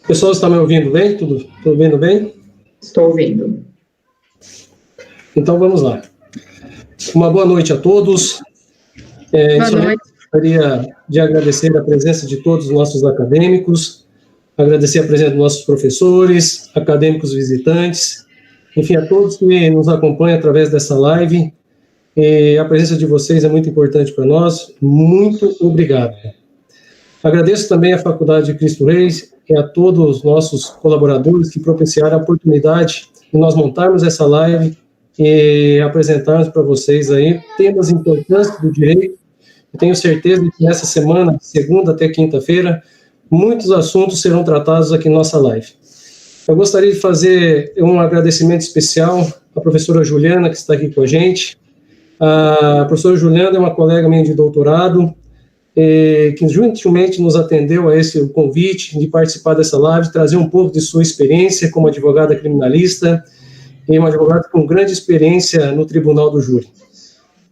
Pessoal, está me ouvindo bem? Tudo ouvindo bem? Estou ouvindo. Então, vamos lá. Uma boa noite a todos. Boa noite. Gostaria de agradecer a presença de todos os nossos acadêmicos, agradecer a presença dos nossos professores, acadêmicos visitantes, enfim, a todos que nos acompanham através dessa live. A presença de vocês é muito importante para nós. Muito obrigado. Agradeço também à Faculdade de Cristo Rei e a todos os nossos colaboradores que propiciaram a oportunidade de nós montarmos essa live e apresentarmos para vocês aí temas importantes do direito. Eu tenho certeza que nessa semana, segunda até quinta-feira, muitos assuntos serão tratados aqui na nossa live. Eu gostaria de fazer um agradecimento especial à professora Juliana, que está aqui com a gente. A professora Juliana é uma colega minha de doutorado, que gentilmente nos atendeu a esse convite de participar dessa live, trazer um pouco de sua experiência como advogada criminalista e uma advogada com grande experiência no Tribunal do Júri.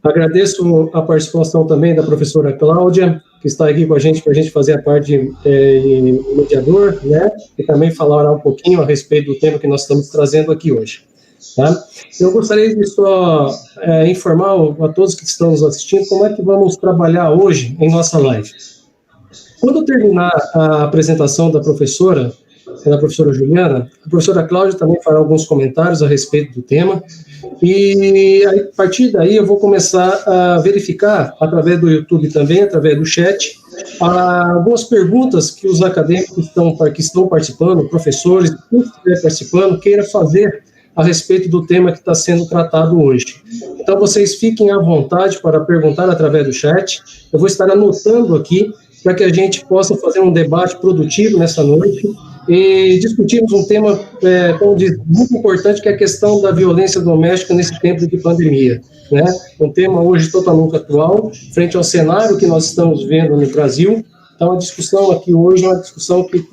Agradeço a participação também da professora Cláudia, que está aqui com a gente para a gente fazer a parte de mediador, né, e também falar um pouquinho a respeito do tema que nós estamos trazendo aqui hoje. Tá? Eu gostaria de só informar a todos que estão nos assistindo como é que vamos trabalhar hoje em nossa live. Quando eu terminar a apresentação da professora Juliana, a professora Cláudia também fará alguns comentários a respeito do tema, e a partir daí eu vou começar a verificar, através do YouTube também, através do chat, algumas perguntas que os acadêmicos que estão participando, professores, quem estiver participando, queira fazer a respeito do tema que está sendo tratado hoje. Então, vocês fiquem à vontade para perguntar através do chat. Eu vou estar anotando aqui para que a gente possa fazer um debate produtivo nessa noite e discutirmos um tema, como diz, muito importante, que é a questão da violência doméstica nesse tempo de pandemia, né? Um tema hoje totalmente atual, frente ao cenário que nós estamos vendo no Brasil. Então, a discussão aqui hoje é uma discussão que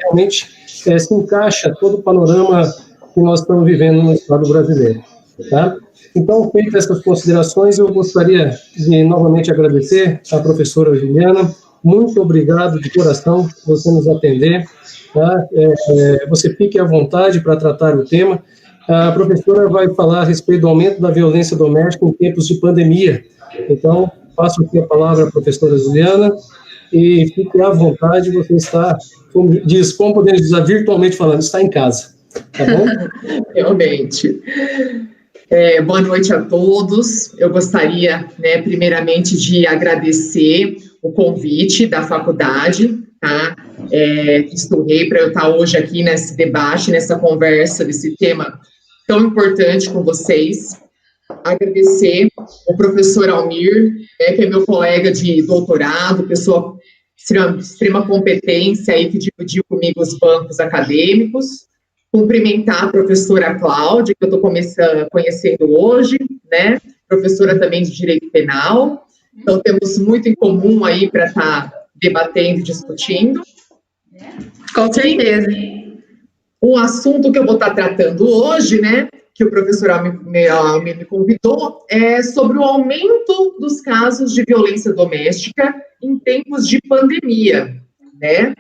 realmente se encaixa todo o panorama que nós estamos vivendo no Estado brasileiro, tá? Então, feitas essas considerações, eu gostaria de novamente agradecer à professora Juliana. Muito obrigado de coração por você nos atender, tá? Você fique à vontade para tratar o tema. A professora vai falar a respeito do aumento da violência doméstica em tempos de pandemia. Então, passo aqui a palavra à professora Juliana e fique à vontade, você está, como podemos dizer, virtualmente falando, está em casa. Tá bom? Realmente. Boa noite a todos. Eu gostaria, primeiramente, de agradecer o convite da faculdade, tá? Cristo Rei, para eu estar hoje aqui nesse debate, nessa conversa, desse tema tão importante com vocês. Agradecer o professor Almir, que é meu colega de doutorado, pessoa de extrema competência aí, que dividiu comigo os bancos acadêmicos. Cumprimentar a professora Cláudia, que eu estou conhecendo hoje, né? Professora também de Direito Penal. Então, temos muito em comum aí para estar debatendo e discutindo. Com certeza. O assunto que eu vou estar tratando hoje, né, que o professor me convidou, é sobre o aumento dos casos de violência doméstica em tempos de pandemia, né?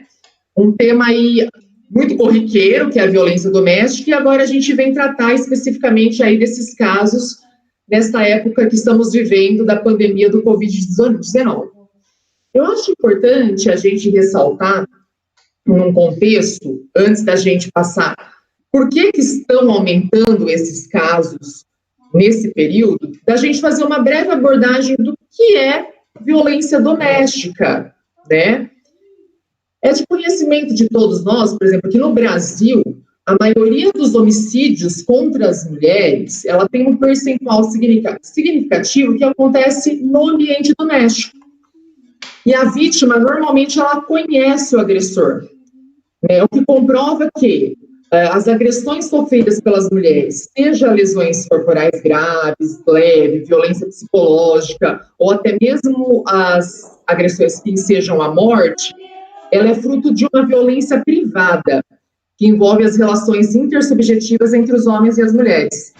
Um tema aí muito corriqueiro, que é a violência doméstica, e agora a gente vem tratar especificamente aí desses casos nesta época que estamos vivendo da pandemia do Covid-19. Eu acho importante a gente ressaltar, num contexto, antes da gente passar, por que estão aumentando esses casos nesse período, da gente fazer uma breve abordagem do que é violência doméstica, né? É de conhecimento de todos nós, por exemplo, que no Brasil, a maioria dos homicídios contra as mulheres, ela tem um percentual significativo que acontece no ambiente doméstico. E a vítima, normalmente, ela conhece o agressor, né? O que comprova que as agressões sofridas pelas mulheres, seja lesões corporais graves, leves, violência psicológica, ou até mesmo as agressões que sejam a morte, ela é fruto de uma violência privada, que envolve as relações intersubjetivas entre os homens e as mulheres.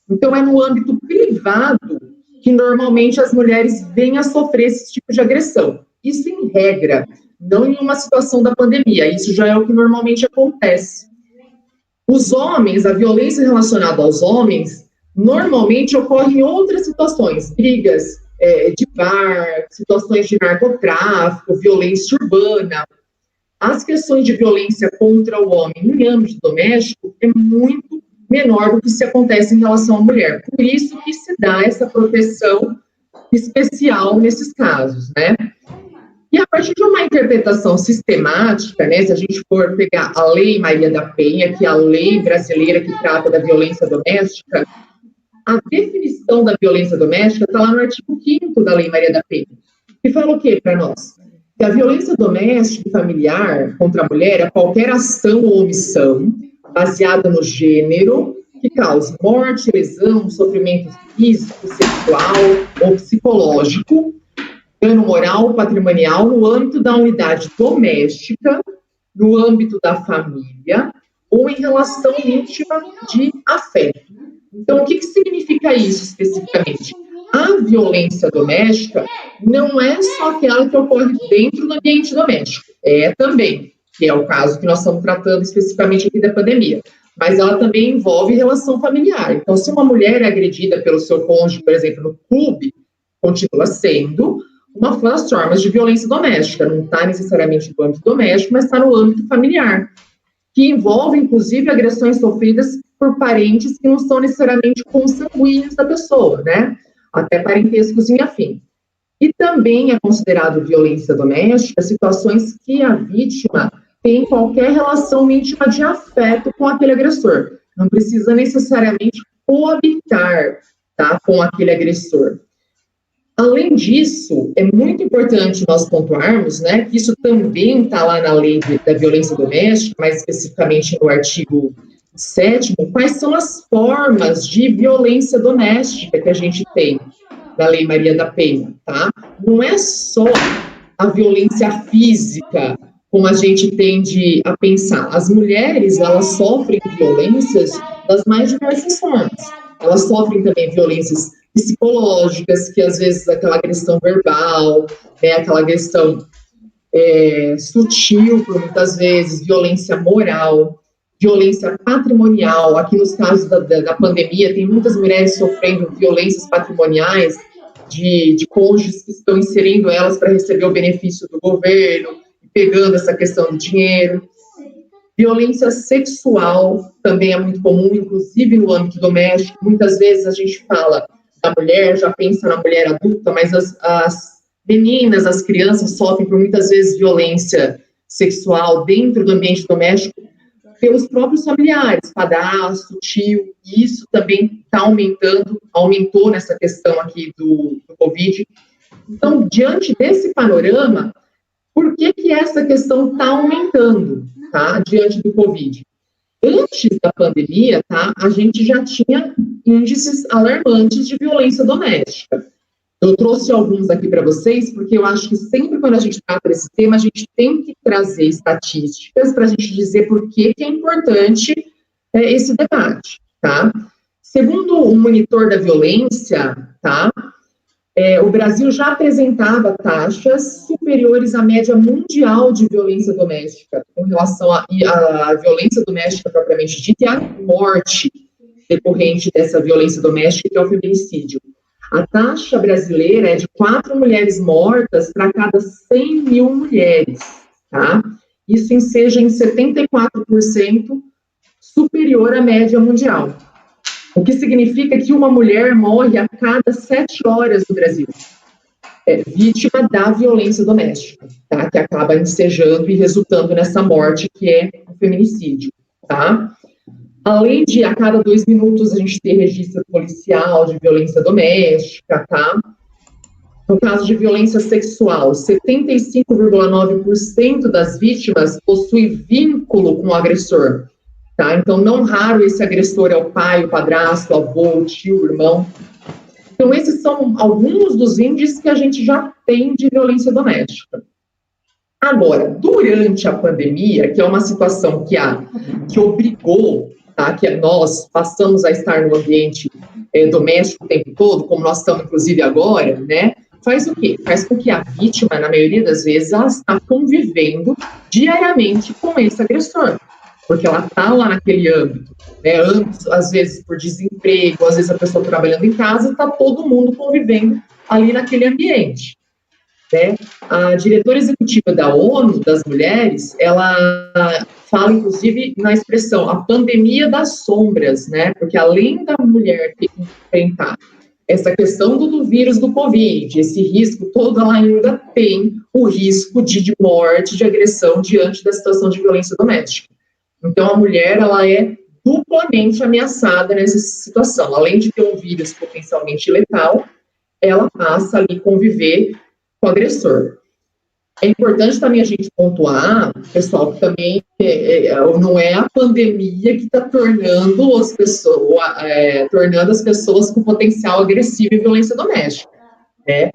Então, é no âmbito privado que, normalmente, as mulheres vêm a sofrer esse tipo de agressão. Isso, em regra, não em uma situação da pandemia. Isso já é o que normalmente acontece. Os homens, a violência relacionada aos homens, normalmente ocorre em outras situações, brigas de bar, situações de narcotráfico, violência urbana. As questões de violência contra o homem em âmbito doméstico é muito menor do que se acontece em relação à mulher. Por isso que se dá essa proteção especial nesses casos, né? E a partir de uma interpretação sistemática, né, se a gente for pegar a Lei Maria da Penha, que é a lei brasileira que trata da violência doméstica, a definição da violência doméstica está lá no artigo 5º da Lei Maria da Penha, que fala o quê para nós? Que a violência doméstica e familiar contra a mulher é qualquer ação ou omissão baseada no gênero que cause morte, lesão, sofrimento físico, sexual ou psicológico, dano moral, patrimonial, no âmbito da unidade doméstica, no âmbito da família, ou em relação íntima de afeto. Então, o que significa isso especificamente? A violência doméstica não é só aquela que ocorre dentro do ambiente doméstico, é também, que é o caso que nós estamos tratando especificamente aqui da pandemia, mas ela também envolve relação familiar. Então, se uma mulher é agredida pelo seu cônjuge, por exemplo, no clube, continua sendo uma das formas de violência doméstica, não está necessariamente no âmbito doméstico, mas está no âmbito familiar, que envolve, inclusive, agressões sofridas por parentes que não são necessariamente consanguíneos da pessoa, né? Até parentescos em afim. E também é considerado violência doméstica situações que a vítima tem qualquer relação íntima de afeto com aquele agressor. Não precisa necessariamente coabitar, tá, com aquele agressor. Além disso, é muito importante nós pontuarmos, né, que isso também está lá na lei da violência doméstica, mais especificamente no artigo 7º, quais são as formas de violência doméstica que a gente tem da Lei Maria da Penha, tá? Não é só a violência física, como a gente tende a pensar. As mulheres, elas sofrem violências das mais diversas formas. Elas sofrem também violências psicológicas, que às vezes aquela agressão verbal, né, aquela agressão sutil, por muitas vezes, violência moral, violência patrimonial. Aqui nos casos da pandemia, tem muitas mulheres sofrendo violências patrimoniais de cônjuges que estão inserindo elas para receber o benefício do governo, pegando essa questão do dinheiro. Violência sexual também é muito comum, inclusive no âmbito doméstico. Muitas vezes a gente fala da mulher, já pensa na mulher adulta, mas as meninas, as crianças sofrem por muitas vezes violência sexual dentro do ambiente doméstico pelos próprios familiares, padrasto, tio, e isso também está aumentou nessa questão aqui do Covid. Então, diante desse panorama, por que essa questão está aumentando, tá, diante do Covid? Antes da pandemia, tá, a gente já tinha índices alarmantes de violência doméstica. Eu trouxe alguns aqui para vocês, porque eu acho que sempre quando a gente trata desse tema, a gente tem que trazer estatísticas para a gente dizer por que é importante esse debate, tá? Segundo o Monitor da Violência, tá, o Brasil já apresentava taxas superiores à média mundial de violência doméstica, com relação à violência doméstica propriamente dita e à morte decorrente dessa violência doméstica, que é o feminicídio. A taxa brasileira é de 4 mulheres mortas para cada 100 mil mulheres, tá? Isso enseja em 74% superior à média mundial. O que significa que uma mulher morre a cada 7 horas no Brasil, vítima da violência doméstica, tá? Que acaba ensejando e resultando nessa morte, que é o feminicídio, tá? Além de, a cada 2 minutos, a gente ter registro policial de violência doméstica, tá? No caso de violência sexual, 75,9% das vítimas possuem vínculo com o agressor, tá? Então, não raro esse agressor é o pai, o padrasto, o avô, o tio, o irmão. Então, esses são alguns dos índices que a gente já tem de violência doméstica. Agora, durante a pandemia, que é uma situação que obrigou, tá, que nós passamos a estar no ambiente doméstico o tempo todo, como nós estamos, inclusive, agora, né? faz o quê? Faz com que a vítima, na maioria das vezes, ela está convivendo diariamente com esse agressor, porque ela está lá naquele âmbito, né? Às vezes por desemprego, às vezes a pessoa trabalhando em casa, está todo mundo convivendo ali naquele ambiente, né? A diretora executiva da ONU, das mulheres, ela fala, inclusive, na expressão, a pandemia das sombras, né? Porque além da mulher ter que enfrentar essa questão do vírus do Covid, esse risco todo, ela ainda tem o risco de morte, de agressão diante da situação de violência doméstica. Então, a mulher, ela é duplamente ameaçada nessa situação. Além de ter um vírus potencialmente letal, ela passa ali a conviver com o agressor. É importante também a gente pontuar, pessoal, que também não é a pandemia que está tornando as pessoas com potencial agressivo e violência doméstica, né?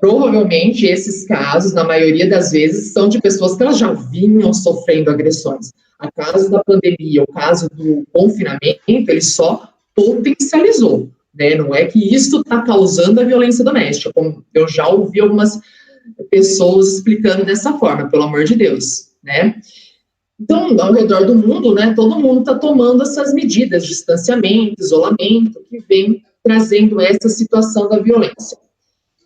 Provavelmente esses casos, na maioria das vezes, são de pessoas que elas já vinham sofrendo agressões. A caso da pandemia, o caso do confinamento, ele só potencializou, né? Não é que isso está causando a violência doméstica, como eu já ouvi algumas pessoas explicando dessa forma, pelo amor de Deus, né? Então, ao redor do mundo, né, todo mundo está tomando essas medidas de distanciamento, isolamento, que vem trazendo essa situação da violência.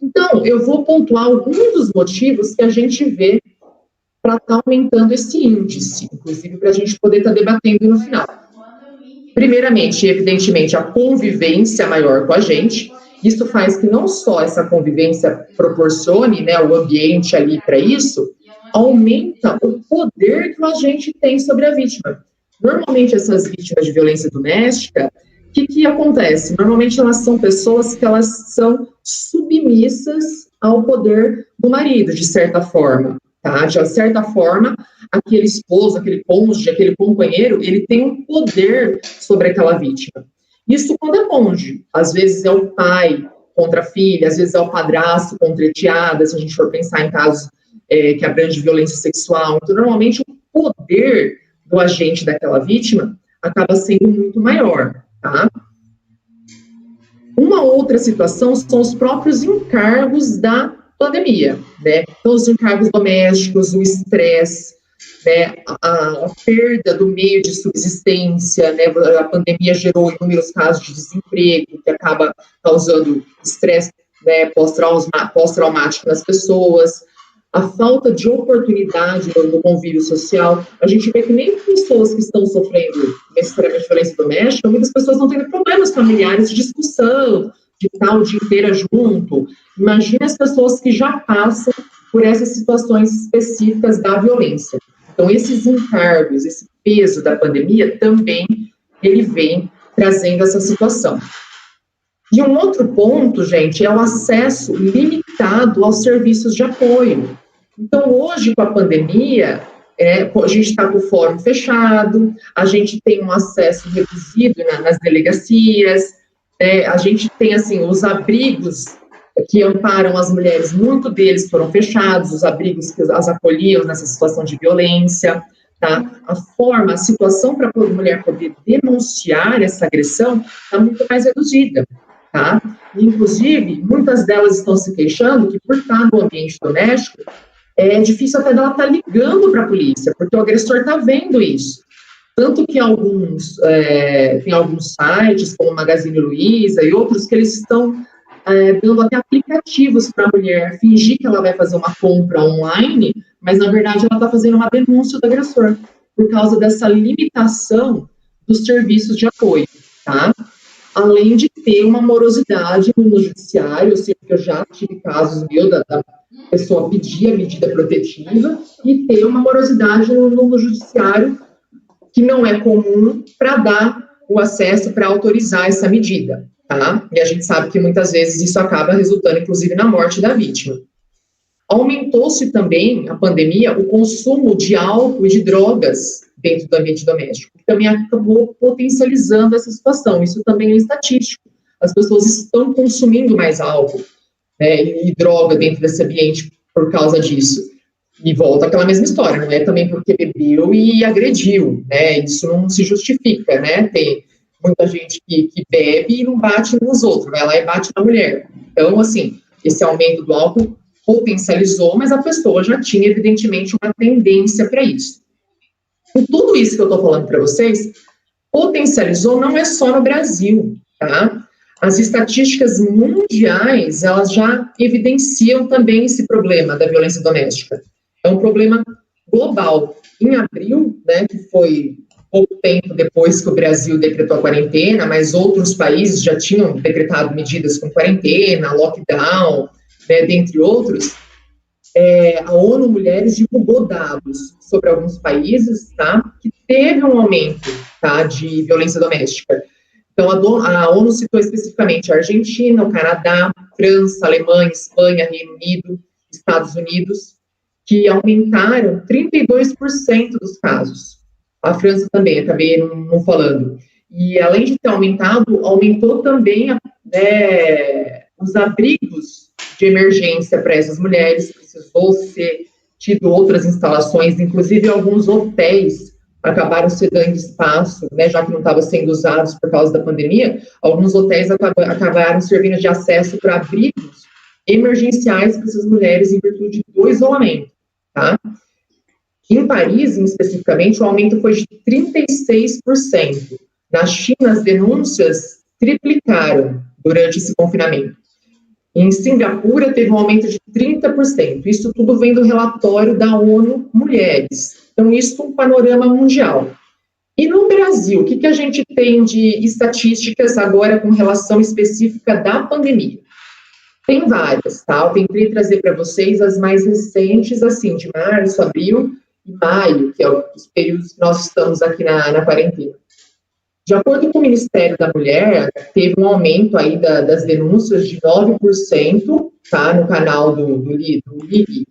Então, eu vou pontuar alguns dos motivos que a gente vê para estar aumentando esse índice, inclusive para a gente poder estar debatendo no final. Primeiramente, evidentemente, a convivência maior com a gente. Isso faz que não só essa convivência proporcione, né, o ambiente ali para isso, aumenta o poder que a gente tem sobre a vítima. Normalmente, essas vítimas de violência doméstica, o que acontece? Normalmente, elas são pessoas que elas são submissas ao poder do marido, de certa forma. Tá? De certa forma, aquele esposo, aquele cônjuge, aquele companheiro, ele tem um poder sobre aquela vítima. Isso quando é cônjuge. Às vezes é o pai contra a filha, às vezes é o padrasto contra a enteada, se a gente for pensar em casos que abrangem violência sexual. Então, normalmente, o poder do agente daquela vítima acaba sendo muito maior, tá? Uma outra situação são os próprios encargos da pandemia, né? Então, os encargos domésticos, o estresse, né, a perda do meio de subsistência, né, a pandemia gerou inúmeros casos de desemprego, que acaba causando estresse, né, pós-traumático nas pessoas, a falta de oportunidade no convívio social. A gente vê que nem pessoas que estão sofrendo necessariamente violência doméstica, muitas pessoas não têm problemas familiares de discussão, de estar o dia inteiro junto. Imagina as pessoas que já passam por essas situações específicas da violência. Então, esses encargos, esse peso da pandemia, também ele vem trazendo essa situação. E um outro ponto, gente, é o acesso limitado aos serviços de apoio. Então, hoje, com a pandemia, a gente está com o fórum fechado, a gente tem um acesso reduzido nas delegacias, a gente tem, assim, os abrigos que amparam as mulheres, muitos deles foram fechados, os abrigos que as acolhiam nessa situação de violência, tá? A situação para a mulher poder denunciar essa agressão está muito mais reduzida, tá? Inclusive, muitas delas estão se queixando que, por estar no ambiente doméstico, é difícil até dela estar ligando para a polícia, porque o agressor está vendo isso. Tanto que tem alguns sites, como o Magazine Luiza e outros, que eles estão dando até aplicativos para a mulher fingir que ela vai fazer uma compra online, mas, na verdade, ela está fazendo uma denúncia do agressor, por causa dessa limitação dos serviços de apoio, tá? Além de ter uma morosidade no judiciário, eu sei que eu já tive casos da pessoa pedir a medida protetiva e ter uma morosidade no judiciário que não é comum para dar o acesso, para autorizar essa medida, tá? E a gente sabe que muitas vezes isso acaba resultando, inclusive, na morte da vítima. Aumentou-se também, a pandemia, o consumo de álcool e de drogas dentro do ambiente doméstico, que também acabou potencializando essa situação. Isso também é estatístico. As pessoas estão consumindo mais álcool, né, e droga dentro desse ambiente por causa disso. E volta àquela mesma história, não é também porque bebeu e agrediu, né? Isso não se justifica, né? Tem muita gente que bebe e não bate nos outros, vai lá e bate na mulher. Então, assim, esse aumento do álcool potencializou, mas a pessoa já tinha, evidentemente, uma tendência para isso. E tudo isso que eu estou falando para vocês, potencializou não é só no Brasil, tá? As estatísticas mundiais, elas já evidenciam também esse problema da violência doméstica. É um problema global. Em abril, né, que foi pouco tempo depois que o Brasil decretou a quarentena, mas outros países já tinham decretado medidas com quarentena, lockdown, né, dentre outros, a ONU Mulheres divulgou dados sobre alguns países, tá, que teve um aumento, tá, de violência doméstica. Então, a ONU citou especificamente a Argentina, o Canadá, França, Alemanha, Espanha, Reino Unido, Estados Unidos, que aumentaram 32% dos casos. A França também, acabei não falando. E, além de ter aumentado, aumentou também os abrigos de emergência para essas mulheres, precisou ser tido outras instalações, inclusive alguns hotéis acabaram cedendo espaço, né, já que não estavam sendo usados por causa da pandemia, alguns hotéis acabaram servindo de acesso para abrigos emergenciais para essas mulheres em virtude do isolamento, tá? Em Paris, especificamente, o aumento foi de 36%. Na China, as denúncias triplicaram durante esse confinamento. Em Singapura, teve um aumento de 30%. Isso tudo vem do relatório da ONU Mulheres. Então, isso é um panorama mundial. E no Brasil, o que a gente tem de estatísticas agora com relação específica da pandemia? Tem várias, tá? Eu tentei trazer para vocês as mais recentes, assim, de março, abril e maio, que é os períodos que nós estamos aqui na quarentena. De acordo com o Ministério da Mulher, teve um aumento aí das denúncias de 9%, tá, no canal do LIG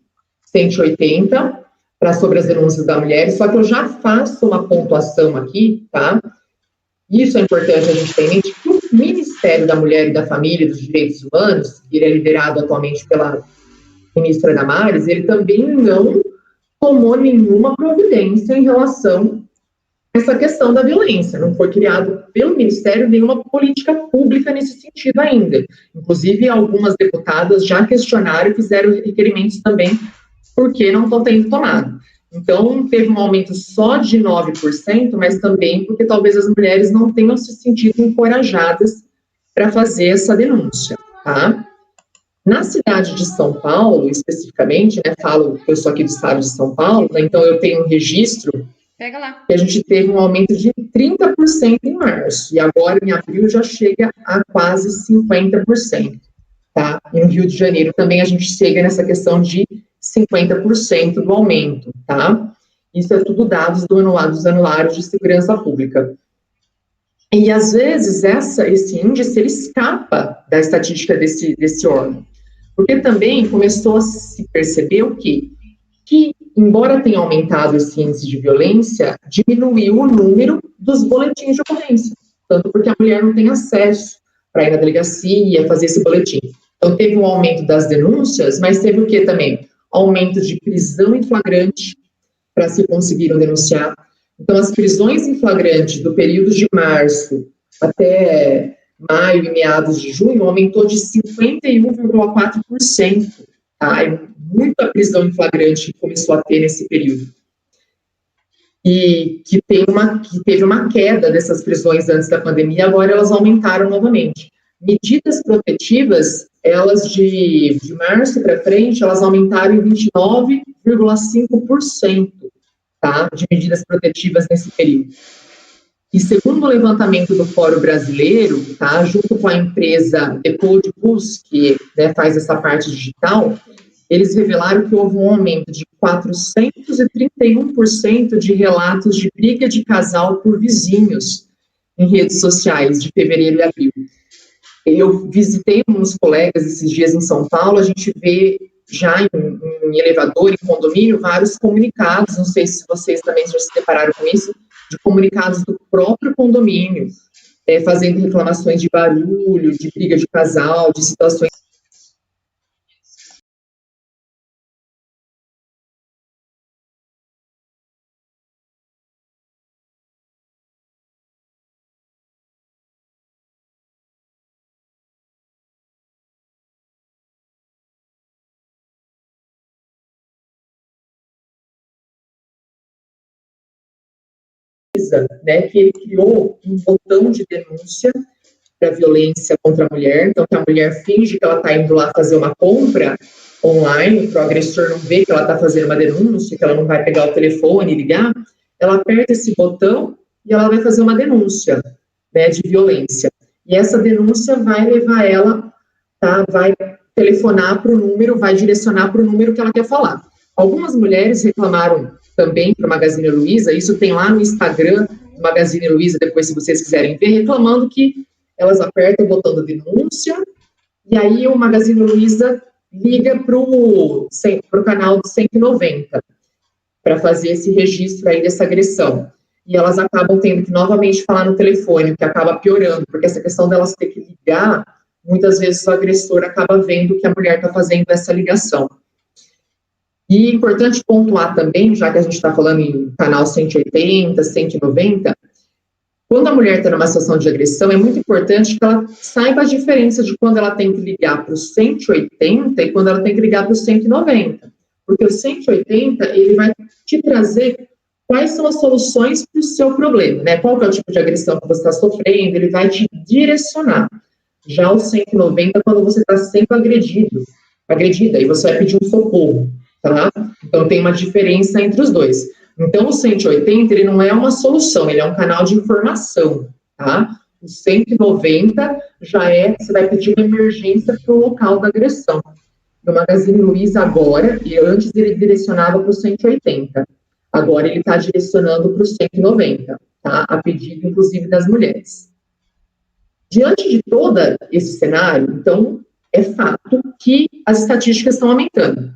180, sobre as denúncias da mulher, só que eu já faço uma pontuação aqui, tá? Isso é importante a gente ter em mente, que o Ministério da Mulher e da Família e dos Direitos Humanos, que ele é liderado atualmente pela ministra Damares, ele também não tomou nenhuma providência em relação essa questão da violência. Não foi criado pelo Ministério nenhuma política pública nesse sentido ainda. Inclusive, algumas deputadas já questionaram e fizeram requerimentos também porque não estão tendo tomado. Então, teve um aumento só de 9%, mas também porque talvez as mulheres não tenham se sentido encorajadas para fazer essa denúncia, tá? Na cidade de São Paulo, especificamente, né, falo que eu sou aqui do estado de São Paulo, né, então eu tenho um registro Pega lá. que a gente teve um aumento de 30% em março, e agora em abril já chega a quase 50%, tá? E no Rio de Janeiro também a gente chega nessa questão de 50% do aumento, tá? Isso é tudo dados dos anuários de segurança pública. E, às vezes, esse índice, ele escapa da estatística desse órgão, porque também começou a se perceber o quê? Que, embora tenha aumentado esse índice de violência, diminuiu o número dos boletins de ocorrência, tanto porque a mulher não tem acesso para ir na delegacia, fazer esse boletim. Então, teve um aumento das denúncias, mas teve o quê também? Aumento de prisão em flagrante, para se conseguiram denunciar. Então, as prisões em flagrante do período de março até maio e meados de junho aumentou de 51,4%. Tá? Muita prisão em flagrante que começou a ter nesse período. E que teve uma queda dessas prisões antes da pandemia, agora elas aumentaram novamente. Medidas protetivas, elas de março para frente, elas aumentaram em 29,5%, tá, de medidas protetivas nesse período. E segundo o levantamento do Fórum Brasileiro, tá, junto com a empresa Decode Plus, que, né, faz essa parte digital, eles revelaram que houve um aumento de 431% de relatos de briga de casal por vizinhos em redes sociais de fevereiro e abril. Eu visitei uns colegas esses dias em São Paulo, a gente vê já em elevador, em condomínio, vários comunicados, não sei se vocês também já se depararam com isso, de comunicados do próprio condomínio, fazendo reclamações de barulho, de briga de casal, de situações Luiza, né, que ele criou um botão de denúncia para violência contra a mulher. Então, que a mulher finge que ela está indo lá fazer uma compra online, para o agressor não ver que ela está fazendo uma denúncia, que ela não vai pegar o telefone e ligar, ela aperta esse botão e ela vai fazer uma denúncia, né, de violência. E essa denúncia vai levar ela, tá, vai telefonar para o número, vai direcionar para o número que ela quer falar. Algumas mulheres reclamaram também para o Magazine Luiza, isso tem lá no Instagram do Magazine Luiza, depois se vocês quiserem ver, reclamando que elas apertam o botão da denúncia, e aí o Magazine Luiza liga para o canal do 190, para fazer esse registro aí dessa agressão. E elas acabam tendo que novamente falar no telefone, o que acaba piorando, porque essa questão delas ter que ligar, muitas vezes o agressor acaba vendo que a mulher está fazendo essa ligação. E é importante pontuar também, já que a gente está falando em canal 180, 190, quando a mulher está numa situação de agressão, é muito importante que ela saiba a diferença de quando ela tem que ligar para o 180 e quando ela tem que ligar para o 190. Porque o 180, ele vai te trazer quais são as soluções para o seu problema, né? Qual que é o tipo de agressão que você está sofrendo, ele vai te direcionar. Já o 190, quando você está sendo agredida, e você vai pedir um socorro, tá? Então, tem uma diferença entre os dois. Então, o 180, ele não é uma solução, ele é um canal de informação, tá? O 190 já é, você vai pedir uma emergência para o local da agressão. No Magazine Luiza agora, e antes ele direcionava para o 180, agora ele está direcionando para o 190, tá? A pedido, inclusive, das mulheres. Diante de todo esse cenário, então, é fato que as estatísticas estão aumentando.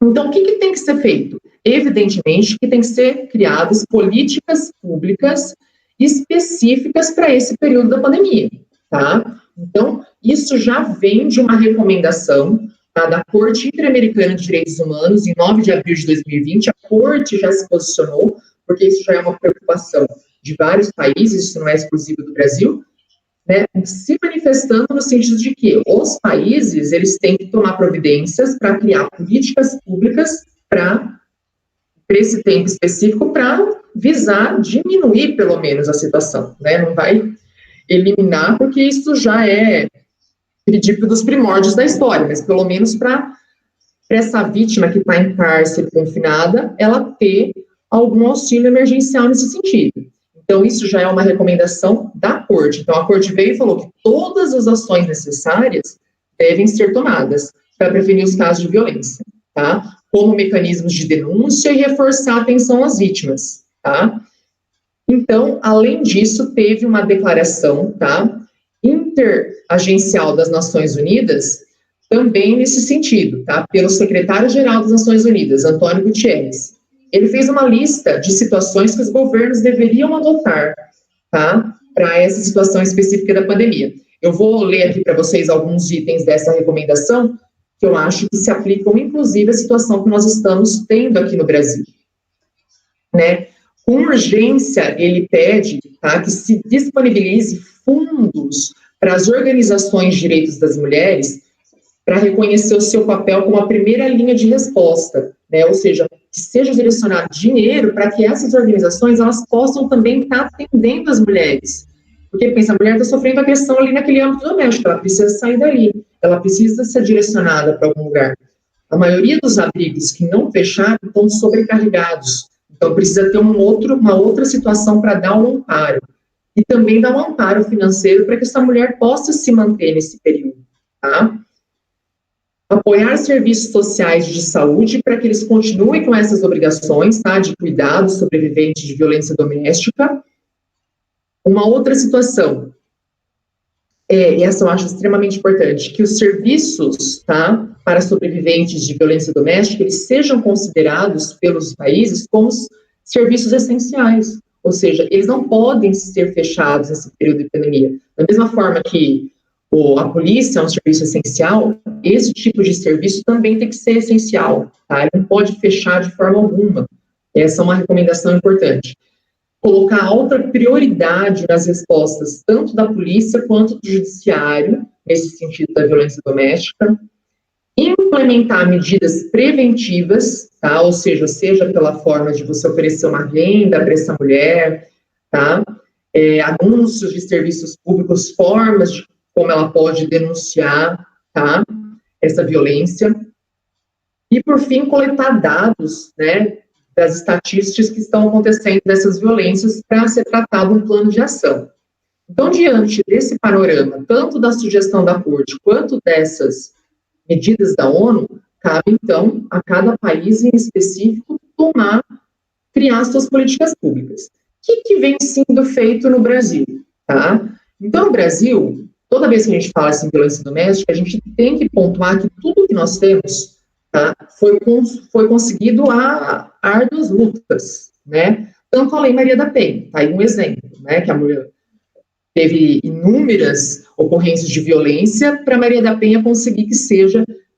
Então, o que tem que ser feito? Evidentemente que tem que ser criadas políticas públicas específicas para esse período da pandemia, tá? Então, isso já vem de uma recomendação, tá, da Corte Interamericana de Direitos Humanos, em 9 de abril de 2020, a Corte já se posicionou, porque isso já é uma preocupação de vários países, isso não é exclusivo do Brasil, né, se manifestando no sentido de que os países, eles têm que tomar providências para criar políticas públicas para esse tempo específico, para visar diminuir, pelo menos, a situação, né, não vai eliminar, porque isso já é ridículo dos primórdios da história, mas pelo menos para essa vítima que está em cárcere confinada, ela ter algum auxílio emergencial nesse sentido. Então, isso já é uma recomendação da Corte. Então, a Corte veio e falou que todas as ações necessárias devem ser tomadas para prevenir os casos de violência, tá? Como mecanismos de denúncia e reforçar a atenção às vítimas, tá? Então, além disso, teve uma declaração, tá, interagencial das Nações Unidas, também nesse sentido, tá? Pelo secretário-geral das Nações Unidas, Antônio Guterres. Ele fez uma lista de situações que os governos deveriam adotar, tá, para essa situação específica da pandemia. Eu vou ler aqui para vocês alguns itens dessa recomendação, que eu acho que se aplicam, inclusive, à situação que nós estamos tendo aqui no Brasil, né? Com urgência, ele pede, tá, que se disponibilize fundos para as organizações de direitos das mulheres para reconhecer o seu papel como a primeira linha de resposta, né? Ou seja, que seja direcionado dinheiro para que essas organizações elas possam também estar atendendo as mulheres. Porque, pensa, a mulher está sofrendo agressão ali naquele âmbito doméstico, ela precisa sair dali, ela precisa ser direcionada para algum lugar. A maioria dos abrigos que não fecharam estão sobrecarregados, então precisa ter uma outra situação para dar um amparo. E também dar um amparo financeiro para que essa mulher possa se manter nesse período, tá? Apoiar serviços sociais de saúde para que eles continuem com essas obrigações, tá, de cuidado sobrevivente de violência doméstica. Uma outra situação, e essa eu acho extremamente importante, que os serviços, tá, para sobreviventes de violência doméstica, eles sejam considerados pelos países como serviços essenciais, ou seja, eles não podem ser fechados nesse período de pandemia. Da mesma forma que a polícia é um serviço essencial, esse tipo de serviço também tem que ser essencial, tá? Ele não pode fechar de forma alguma. Essa é uma recomendação importante. Colocar alta prioridade nas respostas, tanto da polícia quanto do judiciário, nesse sentido da violência doméstica. Implementar medidas preventivas, tá? Ou seja pela forma de você oferecer uma renda para essa mulher, tá? Anúncios de serviços públicos, formas de como ela pode denunciar, tá? Essa violência. E, por fim, coletar dados, né, das estatísticas que estão acontecendo dessas violências para ser tratado um plano de ação. Então, diante desse panorama, tanto da sugestão da Corte quanto dessas medidas da ONU, cabe, então, a cada país em específico criar suas políticas públicas. O que vem sendo feito no Brasil? Tá? Então, no Brasil, toda vez que a gente fala em violência doméstica, a gente tem que pontuar que tudo que nós temos, tá, foi conseguido a árduas lutas, né? Tanto a Lei Maria da Penha, tá aí um exemplo, né, que a mulher teve inúmeras ocorrências de violência para Maria da Penha conseguir que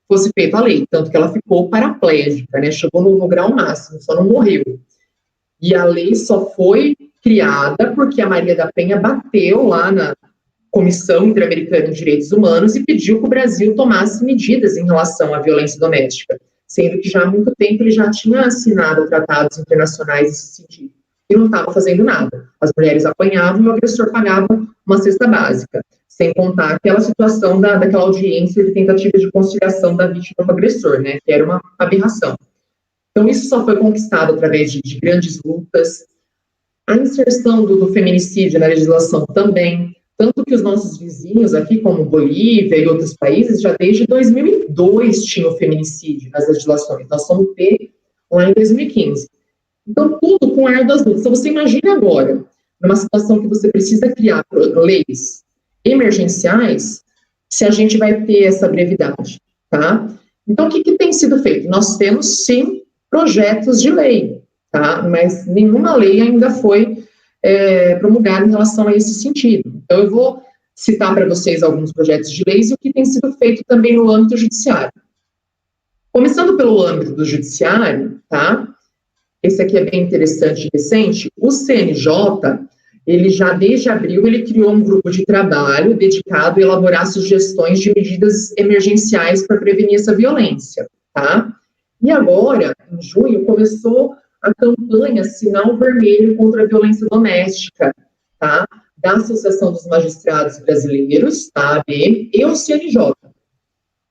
fosse feita a lei, tanto que ela ficou paraplégica, né, chegou no grau máximo, só não morreu. E a lei só foi criada porque a Maria da Penha bateu lá na Comissão Interamericana de Direitos Humanos e pediu que o Brasil tomasse medidas em relação à violência doméstica, sendo que já há muito tempo ele já tinha assinado tratados internacionais nesse sentido, e não estava fazendo nada. As mulheres apanhavam e o agressor pagava uma cesta básica, sem contar aquela situação daquela audiência de tentativa de conciliação da vítima com o agressor, né, que era uma aberração. Então, isso só foi conquistado através de grandes lutas. A inserção do feminicídio na legislação também, tanto que os nossos vizinhos aqui, como Bolívia e outros países, já desde 2002 tinham feminicídio nas legislações. Nós somos P lá em 2015. Então, tudo com ar das lutas. Então, você imagina agora, numa situação que você precisa criar leis emergenciais, se a gente vai ter essa brevidade, tá? Então, o que tem sido feito? Nós temos, sim, projetos de lei, tá? Mas nenhuma lei ainda foi promulgada em relação a esse sentido. Então, eu vou citar para vocês alguns projetos de leis e o que tem sido feito também no âmbito judiciário. Começando pelo âmbito do judiciário, tá? Esse aqui é bem interessante e recente. O CNJ, ele já desde abril, ele criou um grupo de trabalho dedicado a elaborar sugestões de medidas emergenciais para prevenir essa violência, tá? E agora, em junho, começou a campanha Sinal Vermelho contra a Violência Doméstica, tá? Da Associação dos Magistrados Brasileiros, tá? ABM, e o CNJ.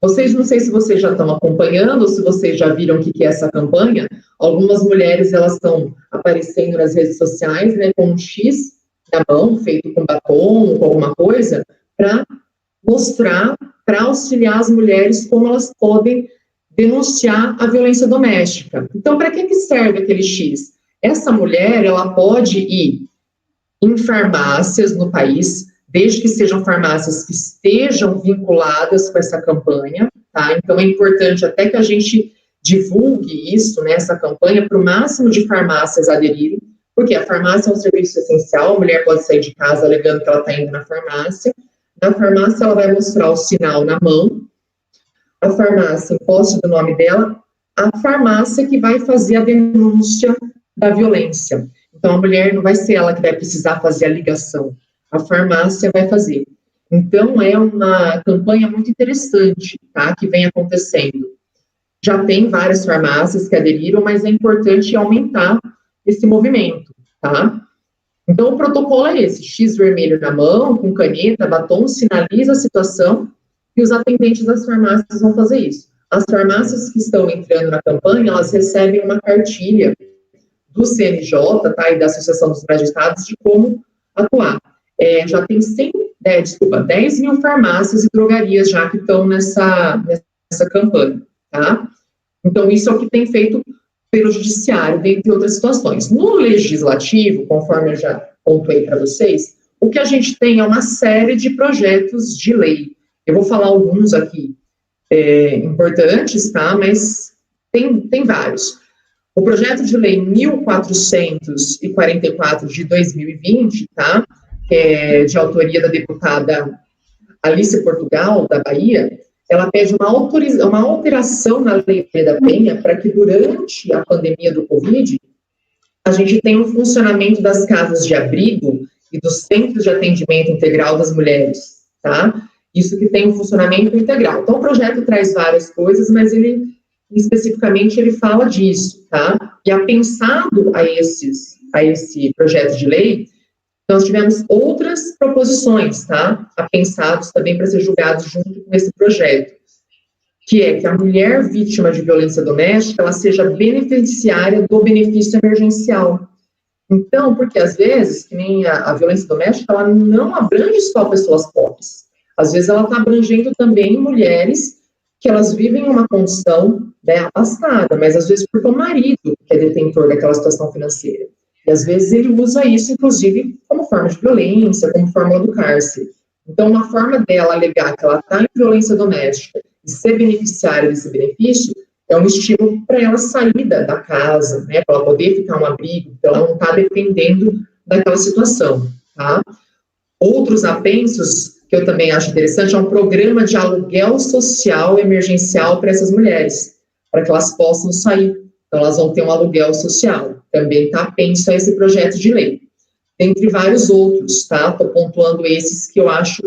Não sei se vocês já estão acompanhando, ou se vocês já viram o que é essa campanha. Algumas mulheres, elas estão aparecendo nas redes sociais, né, com um X na mão, feito com batom, com alguma coisa, para mostrar, para auxiliar as mulheres como elas podem denunciar a violência doméstica. Então, para que serve aquele X? Essa mulher, ela pode ir em farmácias no país, desde que sejam farmácias que estejam vinculadas com essa campanha, tá? Então, é importante até que a gente divulgue isso, né, essa campanha, para o máximo de farmácias aderirem, porque a farmácia é um serviço essencial, a mulher pode sair de casa alegando que ela está indo na farmácia. Na farmácia, ela vai mostrar o sinal na mão, a farmácia, em posse do nome dela, a farmácia que vai fazer a denúncia da violência. Então, a mulher não vai ser ela que vai precisar fazer a ligação, a farmácia vai fazer. Então, é uma campanha muito interessante, tá, que vem acontecendo. Já tem várias farmácias que aderiram, mas é importante aumentar esse movimento, tá? Então, o protocolo é esse, X vermelho na mão, com caneta, batom, sinaliza a situação, e os atendentes das farmácias vão fazer isso. As farmácias que estão entrando na campanha, elas recebem uma cartilha do CNJ, tá, e da Associação dos Magistrados, de como atuar. Já tem 10 mil farmácias e drogarias já que estão nessa campanha, tá? Então, isso é o que tem feito pelo judiciário, dentre outras situações. No legislativo, conforme eu já pontuei para vocês, o que a gente tem é uma série de projetos de lei. Eu vou falar alguns aqui importantes, tá? Mas tem vários. O projeto de lei 1444 de 2020, tá? Que é de autoria da deputada Alice Portugal, da Bahia, ela pede uma alteração na Lei da Penha para que durante a pandemia do Covid a gente tenha um funcionamento das casas de abrigo e dos centros de atendimento integral das mulheres, tá? Isso que tem um funcionamento integral. Então, o projeto traz várias coisas, mas ele, especificamente, ele fala disso, tá? E apensado a esse projeto de lei, Nós tivemos outras proposições, tá? Apensados também para ser julgados junto com esse projeto, que é que a mulher vítima de violência doméstica, ela seja beneficiária do benefício emergencial. Então, porque às vezes, que nem a violência doméstica, ela não abrange só pessoas pobres. Às vezes ela está abrangendo também mulheres que elas vivem em uma condição, né, abastada, mas às vezes porque o marido que é detentor daquela situação financeira. E às vezes ele usa isso, inclusive, como forma de violência, como forma do cárcere. Então, uma forma dela alegar que ela está em violência doméstica e ser beneficiária desse benefício é um estímulo para ela sair da casa, né, para ela poder ficar um abrigo, então ela não está dependendo daquela situação, tá? Outros apensos que eu também acho interessante é um programa de aluguel social emergencial para essas mulheres, para que elas possam sair. Então, elas vão ter um aluguel social. Também está apenso a esse projeto de lei. Dentre vários outros, tá? Estou pontuando esses que eu acho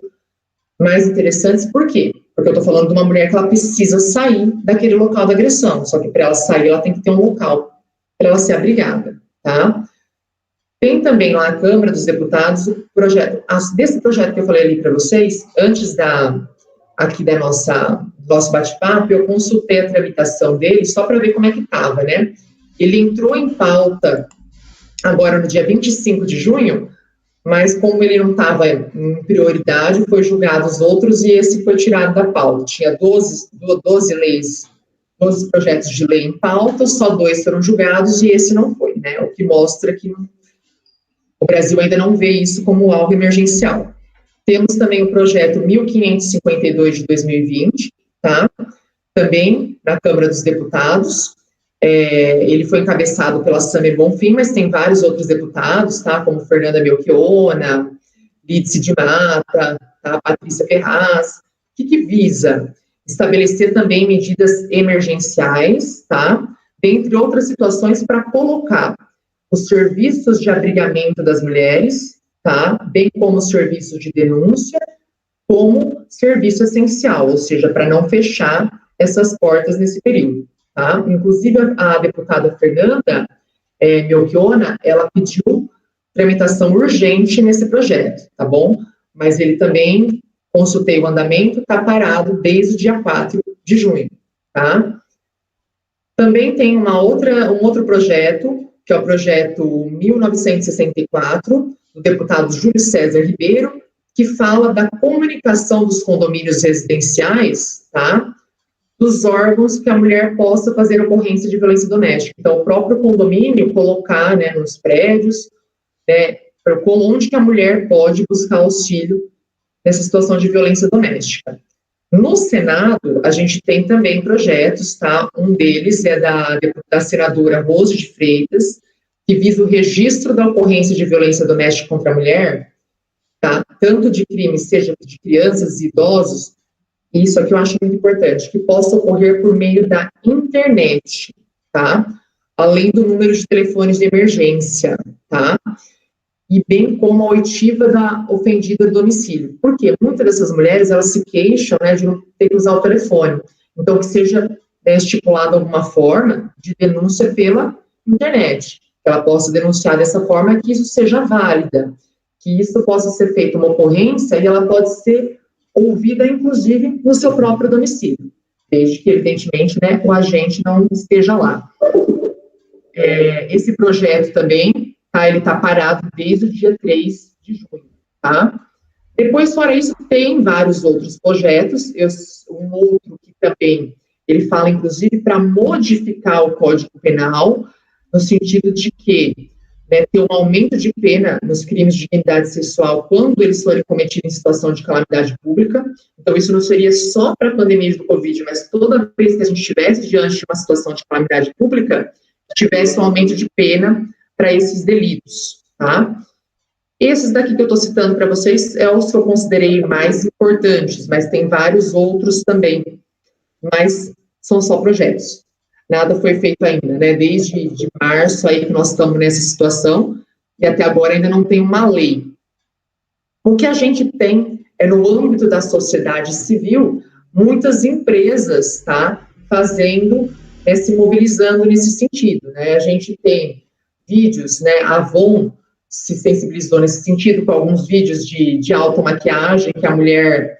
mais interessantes. Por quê? Porque eu estou falando de uma mulher que ela precisa sair daquele local da agressão. Só que para ela sair, ela tem que ter um local para ela ser abrigada, tá? Tem também lá a Câmara dos Deputados o projeto, desse projeto que eu falei ali para vocês, antes aqui da nosso bate-papo, eu consultei a tramitação dele só para ver como é que estava, né? Ele entrou em pauta agora no dia 25 de junho, mas como ele não estava em prioridade, foi julgado os outros e esse foi tirado da pauta. Tinha 12 projetos de lei em pauta, só 2 foram julgados e esse não foi, né? O que mostra que o Brasil ainda não vê isso como algo emergencial. Temos também o projeto 1552 de 2020, tá? Também na Câmara dos Deputados. Ele foi encabeçado pela Samia Bonfim, mas tem vários outros deputados, tá? Como Fernanda Melchiona, Lídice de Mata, tá? Patrícia Ferraz. O que visa? Estabelecer também medidas emergenciais, tá? Dentre outras situações, para colocar os serviços de abrigamento das mulheres, tá? Bem como os serviços de denúncia, como serviço essencial, ou seja, para não fechar essas portas nesse período, tá? Inclusive, a deputada Fernanda Melchiona, ela pediu tramitação urgente nesse projeto, tá bom? Mas ele também, consultei o andamento, está parado desde o dia 4 de junho, tá? Também tem um outro projeto, que é o projeto 1964, do deputado Júlio César Ribeiro, que fala da comunicação dos condomínios residenciais, tá? Dos órgãos que a mulher possa fazer ocorrência de violência doméstica. Então, o próprio condomínio colocar, né, nos prédios, né, onde que a mulher pode buscar auxílio nessa situação de violência doméstica. No Senado, a gente tem também projetos, tá? Um deles é da senadora Rose de Freitas, que visa o registro da ocorrência de violência doméstica contra a mulher, tá? Tanto de crimes, seja de crianças e idosos, e isso aqui eu acho muito importante, que possa ocorrer por meio da internet, tá? Além do número de telefones de emergência, tá? E bem como a oitiva da ofendida do domicílio. Por quê? Muitas dessas mulheres, elas se queixam, né, de não ter que usar o telefone. Então, que seja estipulado alguma forma de denúncia pela internet. Que ela possa denunciar dessa forma, que isso seja válida. Que isso possa ser feita uma ocorrência e ela pode ser ouvida, inclusive, no seu próprio domicílio. Desde que, evidentemente, né, o agente não esteja lá. Esse projeto também, tá, ele está parado desde o dia 3 de junho, tá? Depois, fora isso, tem vários outros projetos, um outro que também, ele fala, inclusive, para modificar o Código Penal, no sentido de que, né, ter um aumento de pena nos crimes de dignidade sexual quando eles forem cometidos em situação de calamidade pública. Então, isso não seria só para a pandemia do Covid, mas toda vez que a gente estivesse diante de uma situação de calamidade pública, tivesse um aumento de pena para esses delitos, tá? Esses daqui que eu estou citando para vocês é os que eu considerei mais importantes, mas tem vários outros também, mas são só projetos. Nada foi feito ainda, né? Desde de março aí que nós estamos nessa situação e até agora ainda não tem uma lei. O que a gente tem é, no âmbito da sociedade civil, muitas empresas, tá? Fazendo, se mobilizando nesse sentido, né? A gente tem vídeos, né? A Avon se sensibilizou nesse sentido, com alguns vídeos de automaquiagem, que a mulher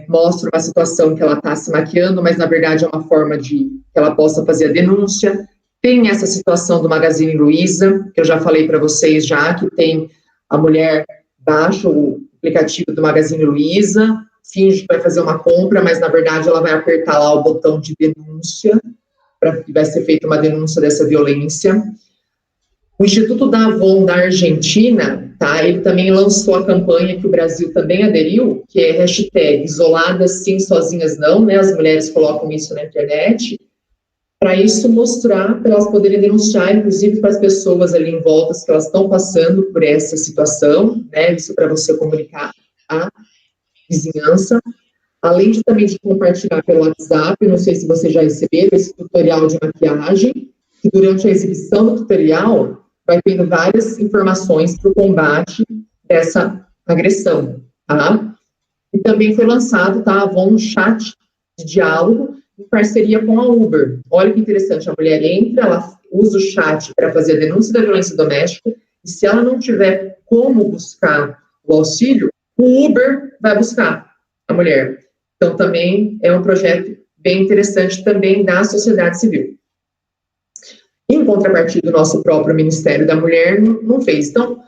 mostra uma situação que ela está se maquiando, mas na verdade é uma forma de que ela possa fazer a denúncia. Tem essa situação do Magazine Luiza, que eu já falei para vocês já, que tem a mulher baixa o aplicativo do Magazine Luiza, finge que vai fazer uma compra, mas na verdade ela vai apertar lá o botão de denúncia, que vai ser feita uma denúncia dessa violência. O Instituto da Avon da Argentina, tá, ele também lançou a campanha que o Brasil também aderiu, que é hashtag isoladas sim, sozinhas não, né, as mulheres colocam isso na internet, para isso mostrar, para elas poderem denunciar, inclusive para as pessoas ali em volta, que elas estão passando por essa situação, né, isso para você comunicar à vizinhança, além de também de compartilhar pelo WhatsApp, não sei se vocês já receberam esse tutorial de maquiagem, que durante a exibição do tutorial vai tendo várias informações para o combate dessa agressão, tá? E também foi lançado, tá, um chat de diálogo em parceria com a Uber. Olha que interessante, a mulher entra, ela usa o chat para fazer a denúncia da violência doméstica, e se ela não tiver como buscar o auxílio, o Uber vai buscar a mulher. Então, também é um projeto bem interessante também da sociedade civil. Em contrapartida, o nosso próprio Ministério da Mulher não fez. Então,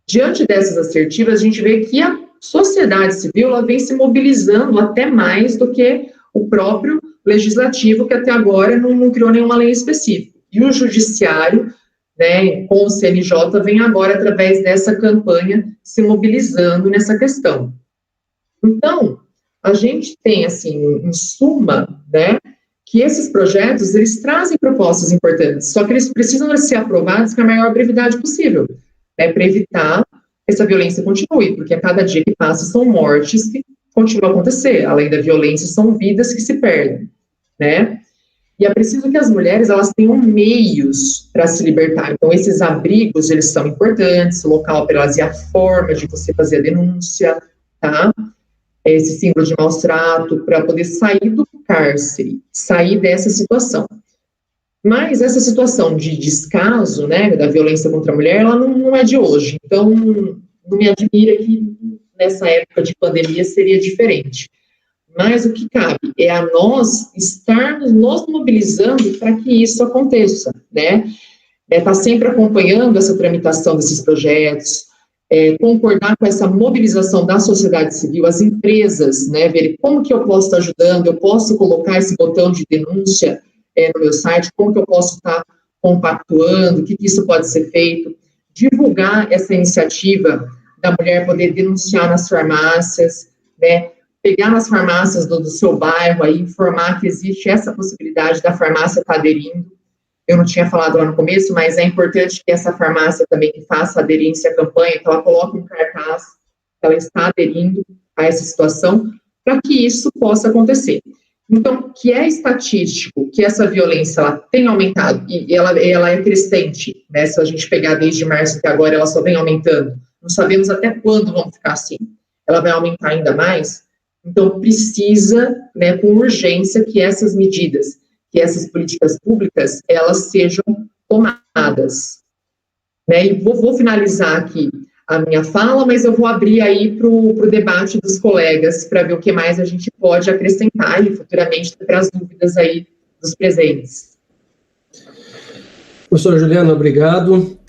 diante dessas assertivas, a gente vê que a sociedade civil ela vem se mobilizando até mais do que o próprio legislativo, que até agora não criou nenhuma lei específica. E o judiciário, né, com o CNJ, vem agora, através dessa campanha, se mobilizando nessa questão. Então, a gente tem, assim, em suma, né, que esses projetos, eles trazem propostas importantes, só que eles precisam ser aprovados com a maior brevidade possível, né, para evitar que essa violência continue, porque a cada dia que passa são mortes que continuam a acontecer, além da violência, são vidas que se perdem, né, e é preciso que as mulheres, elas tenham meios para se libertar, então esses abrigos, eles são importantes, o local para elas e a forma de você fazer a denúncia, tá, esse símbolo de maus-trato, para poder sair do cárcere, sair dessa situação. Mas essa situação de descaso, né, da violência contra a mulher, ela não é de hoje. Então, não me admira que nessa época de pandemia seria diferente. Mas o que cabe é a nós estarmos nos mobilizando para que isso aconteça, né? Tá sempre acompanhando essa tramitação desses projetos, concordar com essa mobilização da sociedade civil, as empresas, né, ver como que eu posso estar ajudando, eu posso colocar esse botão de denúncia no meu site, como que eu posso estar compactuando, o que isso pode ser feito, divulgar essa iniciativa da mulher poder denunciar nas farmácias, né, pegar nas farmácias do seu bairro, aí, informar que existe essa possibilidade da farmácia estar aderindo. Eu não tinha falado lá no começo, mas é importante que essa farmácia também faça aderência à campanha, que ela coloque um cartaz, que ela está aderindo a essa situação, para que isso possa acontecer. Então, que é estatístico que essa violência ela tem aumentado, e ela é crescente, né? Se a gente pegar desde março até agora, ela só vem aumentando. Não sabemos até quando vão ficar assim. Ela vai aumentar ainda mais. Então, precisa, né, com urgência, que essas medidas, que essas políticas públicas, elas sejam tomadas. Né? E vou finalizar aqui a minha fala, mas eu vou abrir aí para o debate dos colegas, para ver o que mais a gente pode acrescentar e futuramente para as dúvidas aí dos presentes. Professora Juliana, obrigado.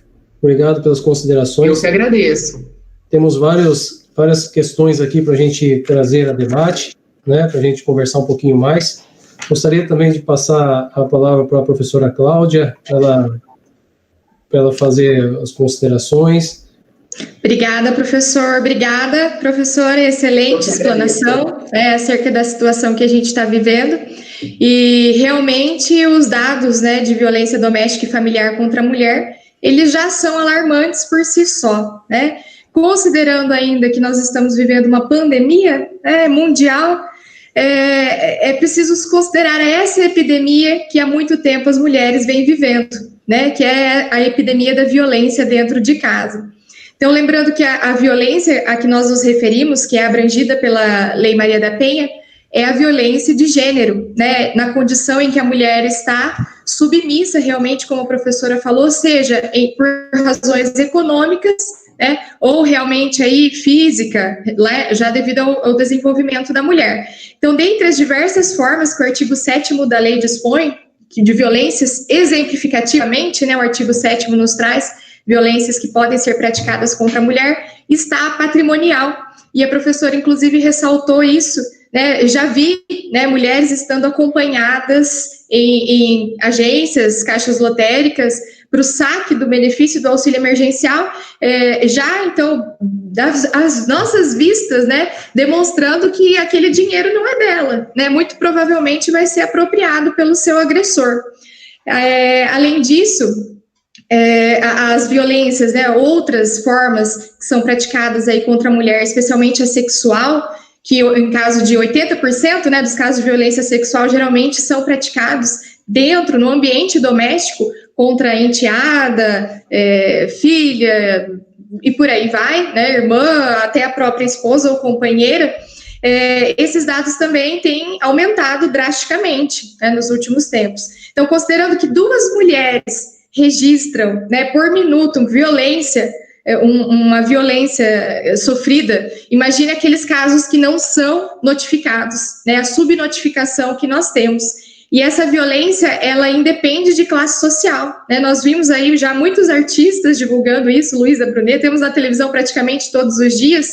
Obrigado pelas considerações. Eu que agradeço. Temos várias questões aqui para a gente trazer a debate, né, para a gente conversar um pouquinho mais. Gostaria também de passar a palavra para a professora Cláudia, para ela fazer as considerações. Obrigada, professor. Obrigada, professora. Excelente explanação acerca da situação que a gente está vivendo. E, realmente, os dados, né, de violência doméstica e familiar contra a mulher, eles já são alarmantes por si só, né? Considerando ainda que nós estamos vivendo uma pandemia mundial, é preciso considerar essa epidemia que há muito tempo as mulheres vêm vivendo, né, que é a epidemia da violência dentro de casa. Então, lembrando que a violência a que nós nos referimos, que é abrangida pela Lei Maria da Penha, é a violência de gênero, né, na condição em que a mulher está submissa realmente, como a professora falou, seja por razões econômicas, né, ou realmente aí física, já devido ao desenvolvimento da mulher. Então, dentre as diversas formas que o artigo 7º da lei dispõe, de violências exemplificativamente, né, o artigo 7º nos traz violências que podem ser praticadas contra a mulher, está a patrimonial, e a professora inclusive ressaltou isso, né, já vi, né, mulheres estando acompanhadas em agências, caixas lotéricas, para o saque do benefício do auxílio emergencial, já, então, as nossas vistas, né, demonstrando que aquele dinheiro não é dela, né, muito provavelmente vai ser apropriado pelo seu agressor. Além disso, as violências, né, outras formas que são praticadas aí contra a mulher, especialmente a sexual, que em caso de 80%, né, dos casos de violência sexual geralmente são praticados no ambiente doméstico, contra a enteada, filha, e por aí vai, né, irmã, até a própria esposa ou companheira. Esses dados também têm aumentado drasticamente, né, nos últimos tempos. Então, considerando que 2 mulheres registram, né, por minuto violência, uma violência sofrida, imagine aqueles casos que não são notificados, né, a subnotificação que nós temos. E essa violência, ela independe de classe social, né? Nós vimos aí já muitos artistas divulgando isso, Luísa Brunet, temos na televisão praticamente todos os dias.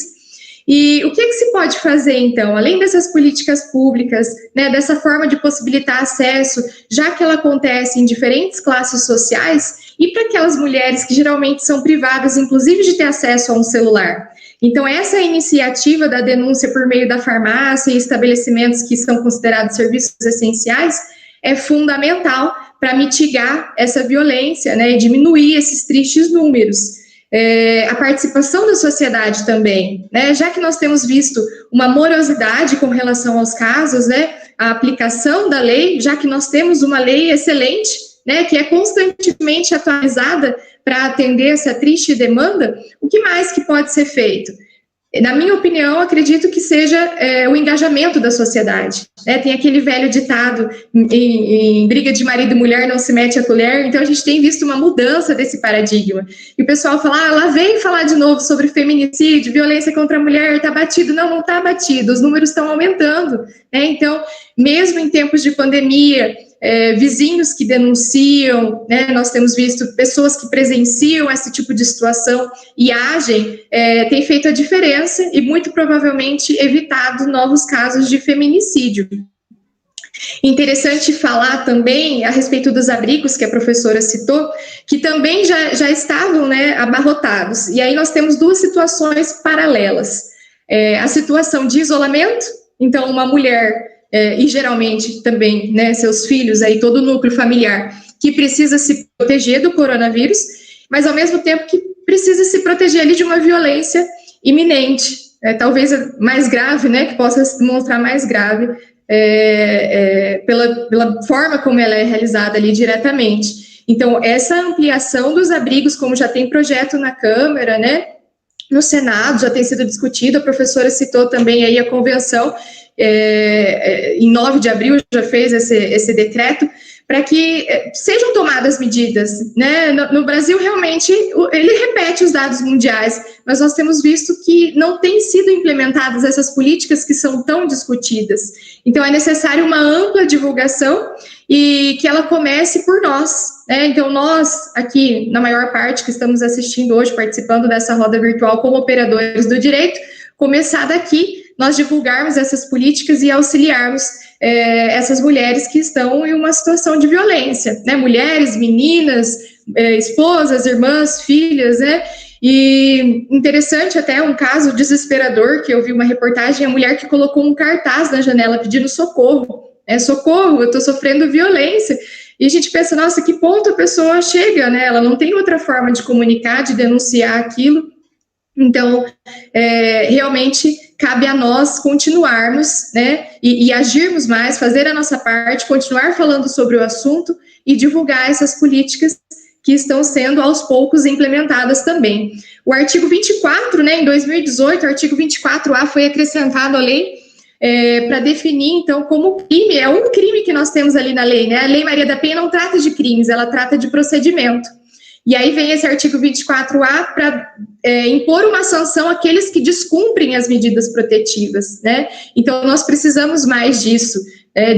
E o que se pode fazer, então, além dessas políticas públicas, né, dessa forma de possibilitar acesso, já que ela acontece em diferentes classes sociais, e para aquelas mulheres que geralmente são privadas, inclusive, de ter acesso a um celular? Então, essa iniciativa da denúncia por meio da farmácia e estabelecimentos que são considerados serviços essenciais é fundamental para mitigar essa violência, né, e diminuir esses tristes números. A participação da sociedade também, né, já que nós temos visto uma morosidade com relação aos casos, né, a aplicação da lei, já que nós temos uma lei excelente, né, que é constantemente atualizada para atender essa triste demanda, o que mais que pode ser feito? Na minha opinião, acredito que seja o engajamento da sociedade. Tem aquele velho ditado, em briga de marido e mulher não se mete a colher, então a gente tem visto uma mudança desse paradigma. E o pessoal fala, lá vem falar de novo sobre feminicídio, violência contra a mulher, está batido. Não, não está batido, os números estão aumentando. Então, mesmo em tempos de pandemia, vizinhos que denunciam, né, nós temos visto pessoas que presenciam esse tipo de situação e agem, tem feito a diferença e muito provavelmente evitado novos casos de feminicídio. Interessante falar também a respeito dos abrigos que a professora citou, que também já estavam, né, abarrotados, e aí nós temos 2 situações paralelas. A situação de isolamento, então uma mulher e geralmente também, né, seus filhos, aí, todo o núcleo familiar, que precisa se proteger do coronavírus, mas ao mesmo tempo que precisa se proteger ali de uma violência iminente, talvez mais grave, né, que possa se demonstrar mais grave pela forma como ela é realizada ali diretamente. Então, essa ampliação dos abrigos, como já tem projeto na Câmara, né, no Senado, já tem sido discutido, a professora citou também aí a convenção, em 9 de abril já fez esse decreto, para que sejam tomadas medidas, né? No Brasil, realmente, ele repete os dados mundiais, mas nós temos visto que não têm sido implementadas essas políticas que são tão discutidas. Então, é necessário uma ampla divulgação e que ela comece por nós, né? Então, nós, aqui, na maior parte que estamos assistindo hoje, participando dessa roda virtual como operadores do direito, começar daqui, nós divulgarmos essas políticas e auxiliarmos essas mulheres que estão em uma situação de violência, né? Mulheres, meninas, esposas, irmãs, filhas, né? E interessante até um caso desesperador, que eu vi uma reportagem, a mulher que colocou um cartaz na janela pedindo socorro, socorro, eu estou sofrendo violência. E a gente pensa, nossa, que ponto a pessoa chega, né? Ela não tem outra forma de comunicar, de denunciar aquilo. Então, realmente cabe a nós continuarmos, né, e agirmos mais, fazer a nossa parte, continuar falando sobre o assunto e divulgar essas políticas que estão sendo aos poucos implementadas também. O artigo 24, né, em 2018, o artigo 24A foi acrescentado à lei, para definir, então, como crime, é um crime que nós temos ali na lei, né? A Lei Maria da Penha não trata de crimes, ela trata de procedimento. E aí vem esse artigo 24A para impor uma sanção àqueles que descumprem as medidas protetivas, né? Então, nós precisamos mais disso,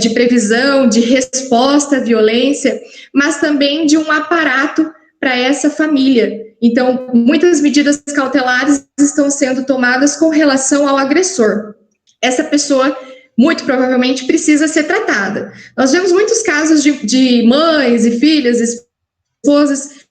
de previsão, de resposta à violência, mas também de um aparato para essa família. Então, muitas medidas cautelares estão sendo tomadas com relação ao agressor. Essa pessoa, muito provavelmente, precisa ser tratada. Nós vemos muitos casos de mães e filhas, esposas,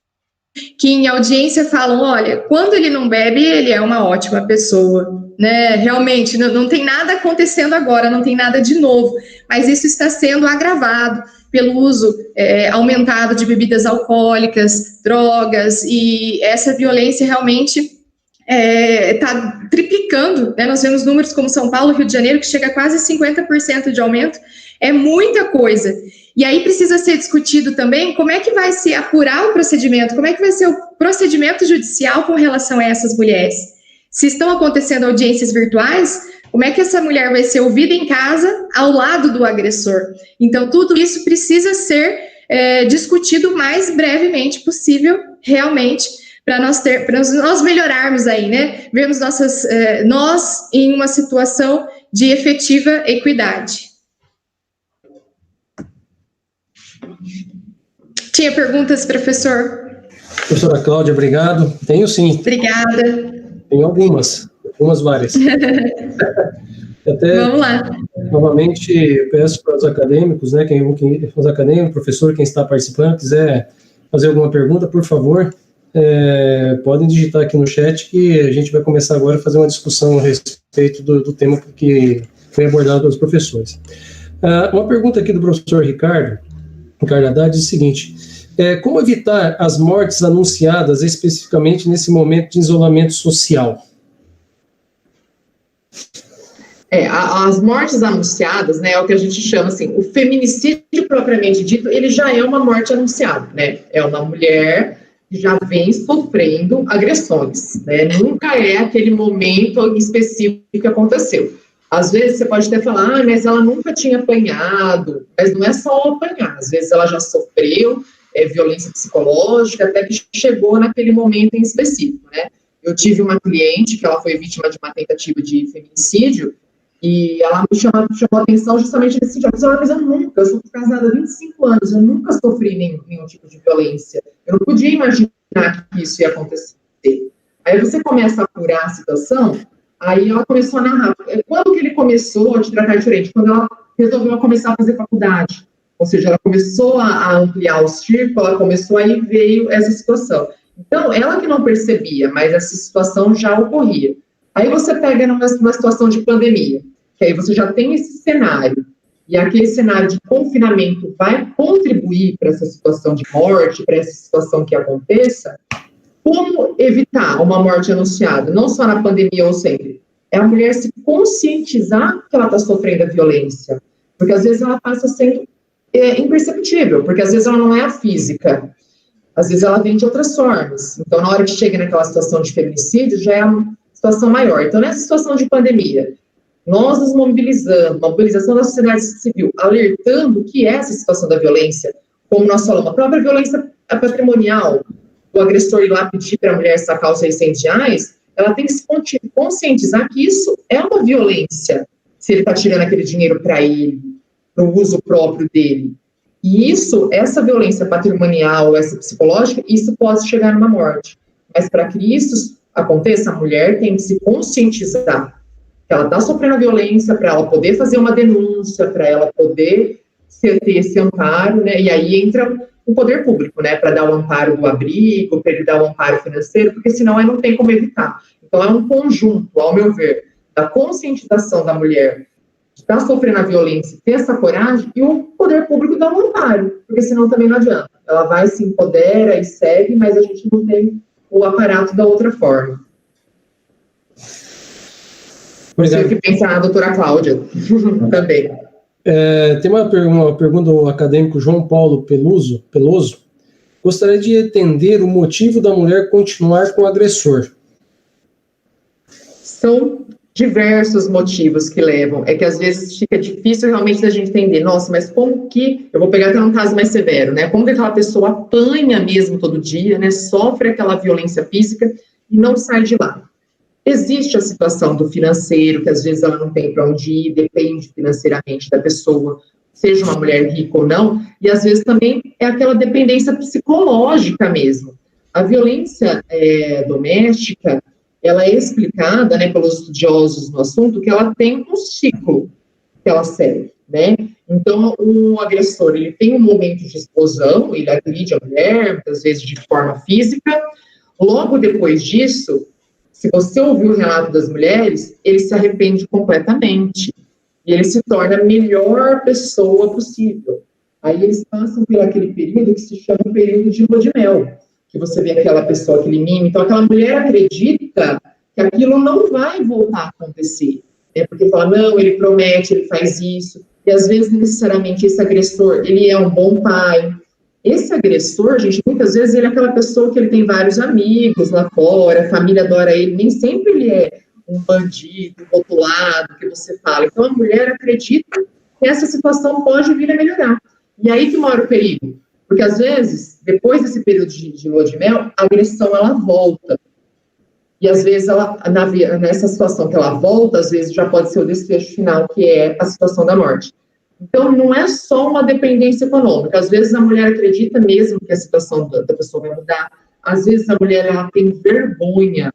que em audiência falam, olha, quando ele não bebe, ele é uma ótima pessoa, né? Realmente, não tem nada acontecendo agora, não tem nada de novo, mas isso está sendo agravado pelo uso aumentado de bebidas alcoólicas, drogas, e essa violência realmente está triplicando, né? Nós vemos números como São Paulo, Rio de Janeiro, que chega a quase 50% de aumento, é muita coisa. E aí precisa ser discutido também como é que vai se apurar o procedimento, como é que vai ser o procedimento judicial com relação a essas mulheres. Se estão acontecendo audiências virtuais, como é que essa mulher vai ser ouvida em casa ao lado do agressor? Então, tudo isso precisa ser discutido o mais brevemente possível, realmente, para nós melhorarmos aí, né? Vermos nós em uma situação de efetiva equidade. Tinha perguntas, professor? Professora Cláudia, obrigado. Tenho sim. Obrigada. Tenho algumas várias. Vamos lá. Novamente, peço para os acadêmicos, né, os acadêmicos, professor, quem está participando, quiser fazer alguma pergunta, por favor, podem digitar aqui no chat que a gente vai começar agora a fazer uma discussão a respeito do tema que foi abordado pelos professores. Uma pergunta aqui do professor Ricardo Haddad diz o seguinte: como evitar as mortes anunciadas especificamente nesse momento de isolamento social? As mortes anunciadas, né, é o que a gente chama assim, o feminicídio propriamente dito, ele já é uma morte anunciada, né? É uma mulher que já vem sofrendo agressões, né? Nunca é aquele momento específico que aconteceu. Às vezes você pode até falar, mas ela nunca tinha apanhado, mas não é só apanhar, às vezes ela já sofreu violência psicológica, até que chegou naquele momento em específico, né? Eu tive uma cliente que ela foi vítima de uma tentativa de feminicídio, e ela me chamou a atenção justamente nesse sentido. Mas eu sou casada há 25 anos, eu nunca sofri nenhum tipo de violência, eu não podia imaginar que isso ia acontecer. Aí você começa a apurar a situação. Aí ela começou a narrar. Quando que ele começou a te tratar diferente? Quando ela resolveu começar a fazer faculdade. Ou seja, ela começou a ampliar o círculo, ela começou, aí veio essa situação. Então, ela que não percebia, mas essa situação já ocorria. Aí você pega numa situação de pandemia, que aí você já tem esse cenário, e aquele cenário de confinamento vai contribuir para essa situação de morte, para essa situação que aconteça. Como evitar uma morte anunciada, não só na pandemia ou sempre? É a mulher se conscientizar que ela está sofrendo a violência, porque às vezes ela passa sendo imperceptível, porque às vezes ela não é a física, às vezes ela vem de outras formas. Então, na hora que chega naquela situação de feminicídio, já é uma situação maior. Então, nessa situação de pandemia, nós nos mobilizando, uma mobilização da sociedade civil, alertando o que é essa situação da violência, como nós falamos, a própria violência patrimonial, o agressor ir lá pedir para a mulher sacar os R$600, ela tem que se conscientizar que isso é uma violência, se ele está tirando aquele dinheiro para ele, para o uso próprio dele. E isso, essa violência patrimonial, essa psicológica, isso pode chegar numa morte. Mas para que isso aconteça, a mulher tem que se conscientizar que ela está sofrendo a violência, para ela poder fazer uma denúncia, para ela poder ter esse amparo, né? E aí entra o poder público, né, para dar o amparo do abrigo, para ele dar o amparo financeiro, porque senão aí não tem como evitar. Então é um conjunto, ao meu ver, da conscientização da mulher que está sofrendo a violência, ter essa coragem, e o poder público dá um amparo, porque senão também não adianta. Ela vai, se empodera e segue, mas a gente não tem o aparato da outra forma. Obrigado. Sei o que pensa a doutora Cláudia também. Tem uma pergunta do acadêmico João Paulo Peloso. Gostaria de entender o motivo da mulher continuar com o agressor. São diversos motivos que levam. É que às vezes fica difícil realmente da gente entender, nossa, mas como que, eu vou pegar até um caso mais severo, né? Como que aquela pessoa apanha mesmo todo dia, né? Sofre aquela violência física e não sai de lá. Existe a situação do financeiro, que às vezes ela não tem para onde ir, depende financeiramente da pessoa, seja uma mulher rica ou não, e às vezes também é aquela dependência psicológica mesmo. A violência doméstica, ela é explicada, né, pelos estudiosos no assunto, que ela tem um ciclo que ela segue, né? Então, o agressor, ele tem um momento de explosão, ele agride a mulher, muitas vezes de forma física. Logo depois disso, se você ouvir o relato das mulheres, ele se arrepende completamente. E ele se torna a melhor pessoa possível. Aí eles passam por aquele período que se chama o período de lua de mel, que você vê aquela pessoa, aquele mimo. Então, aquela mulher acredita que aquilo não vai voltar a acontecer. Né? Porque fala, não, ele promete, ele faz isso. E, às vezes, necessariamente, esse agressor, ele é um bom pai. Esse agressor, gente, muitas vezes, ele é aquela pessoa que ele tem vários amigos lá fora, a família adora ele, nem sempre ele é um bandido, rotulado, que você fala. Então, a mulher acredita que essa situação pode vir a melhorar. E aí que mora o perigo. Porque, às vezes, depois desse período de lua de mel, a agressão, ela volta. E, às vezes, ela, nessa situação que ela volta, às vezes, já pode ser o desfecho final, que é a situação da morte. Então, não é só uma dependência econômica. Às vezes, a mulher acredita mesmo que a situação da pessoa vai mudar. Às vezes, a mulher, ela tem vergonha